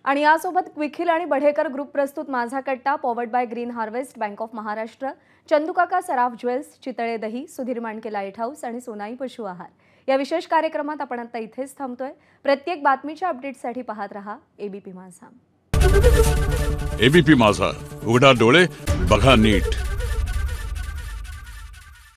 आणि यासोबत क्विखिल आणि बढेकर ग्रुप प्रस्तुत माझा कट्टा, powered by green harvest, bank of Maharashtra, Chandukaka Saraf jewels, Chitale दही, सुधीर मांडके लाईट हाऊस आणि सोनाई पशु आहार या विशेष कार्यक्रमात आपण आता इथेच थांबतोय. प्रत्येक बातमीच्या अपडेटसाठी पाहत रहा एबीपी माझा. एबीपी माझा, उघडा डोळे बघा नीट.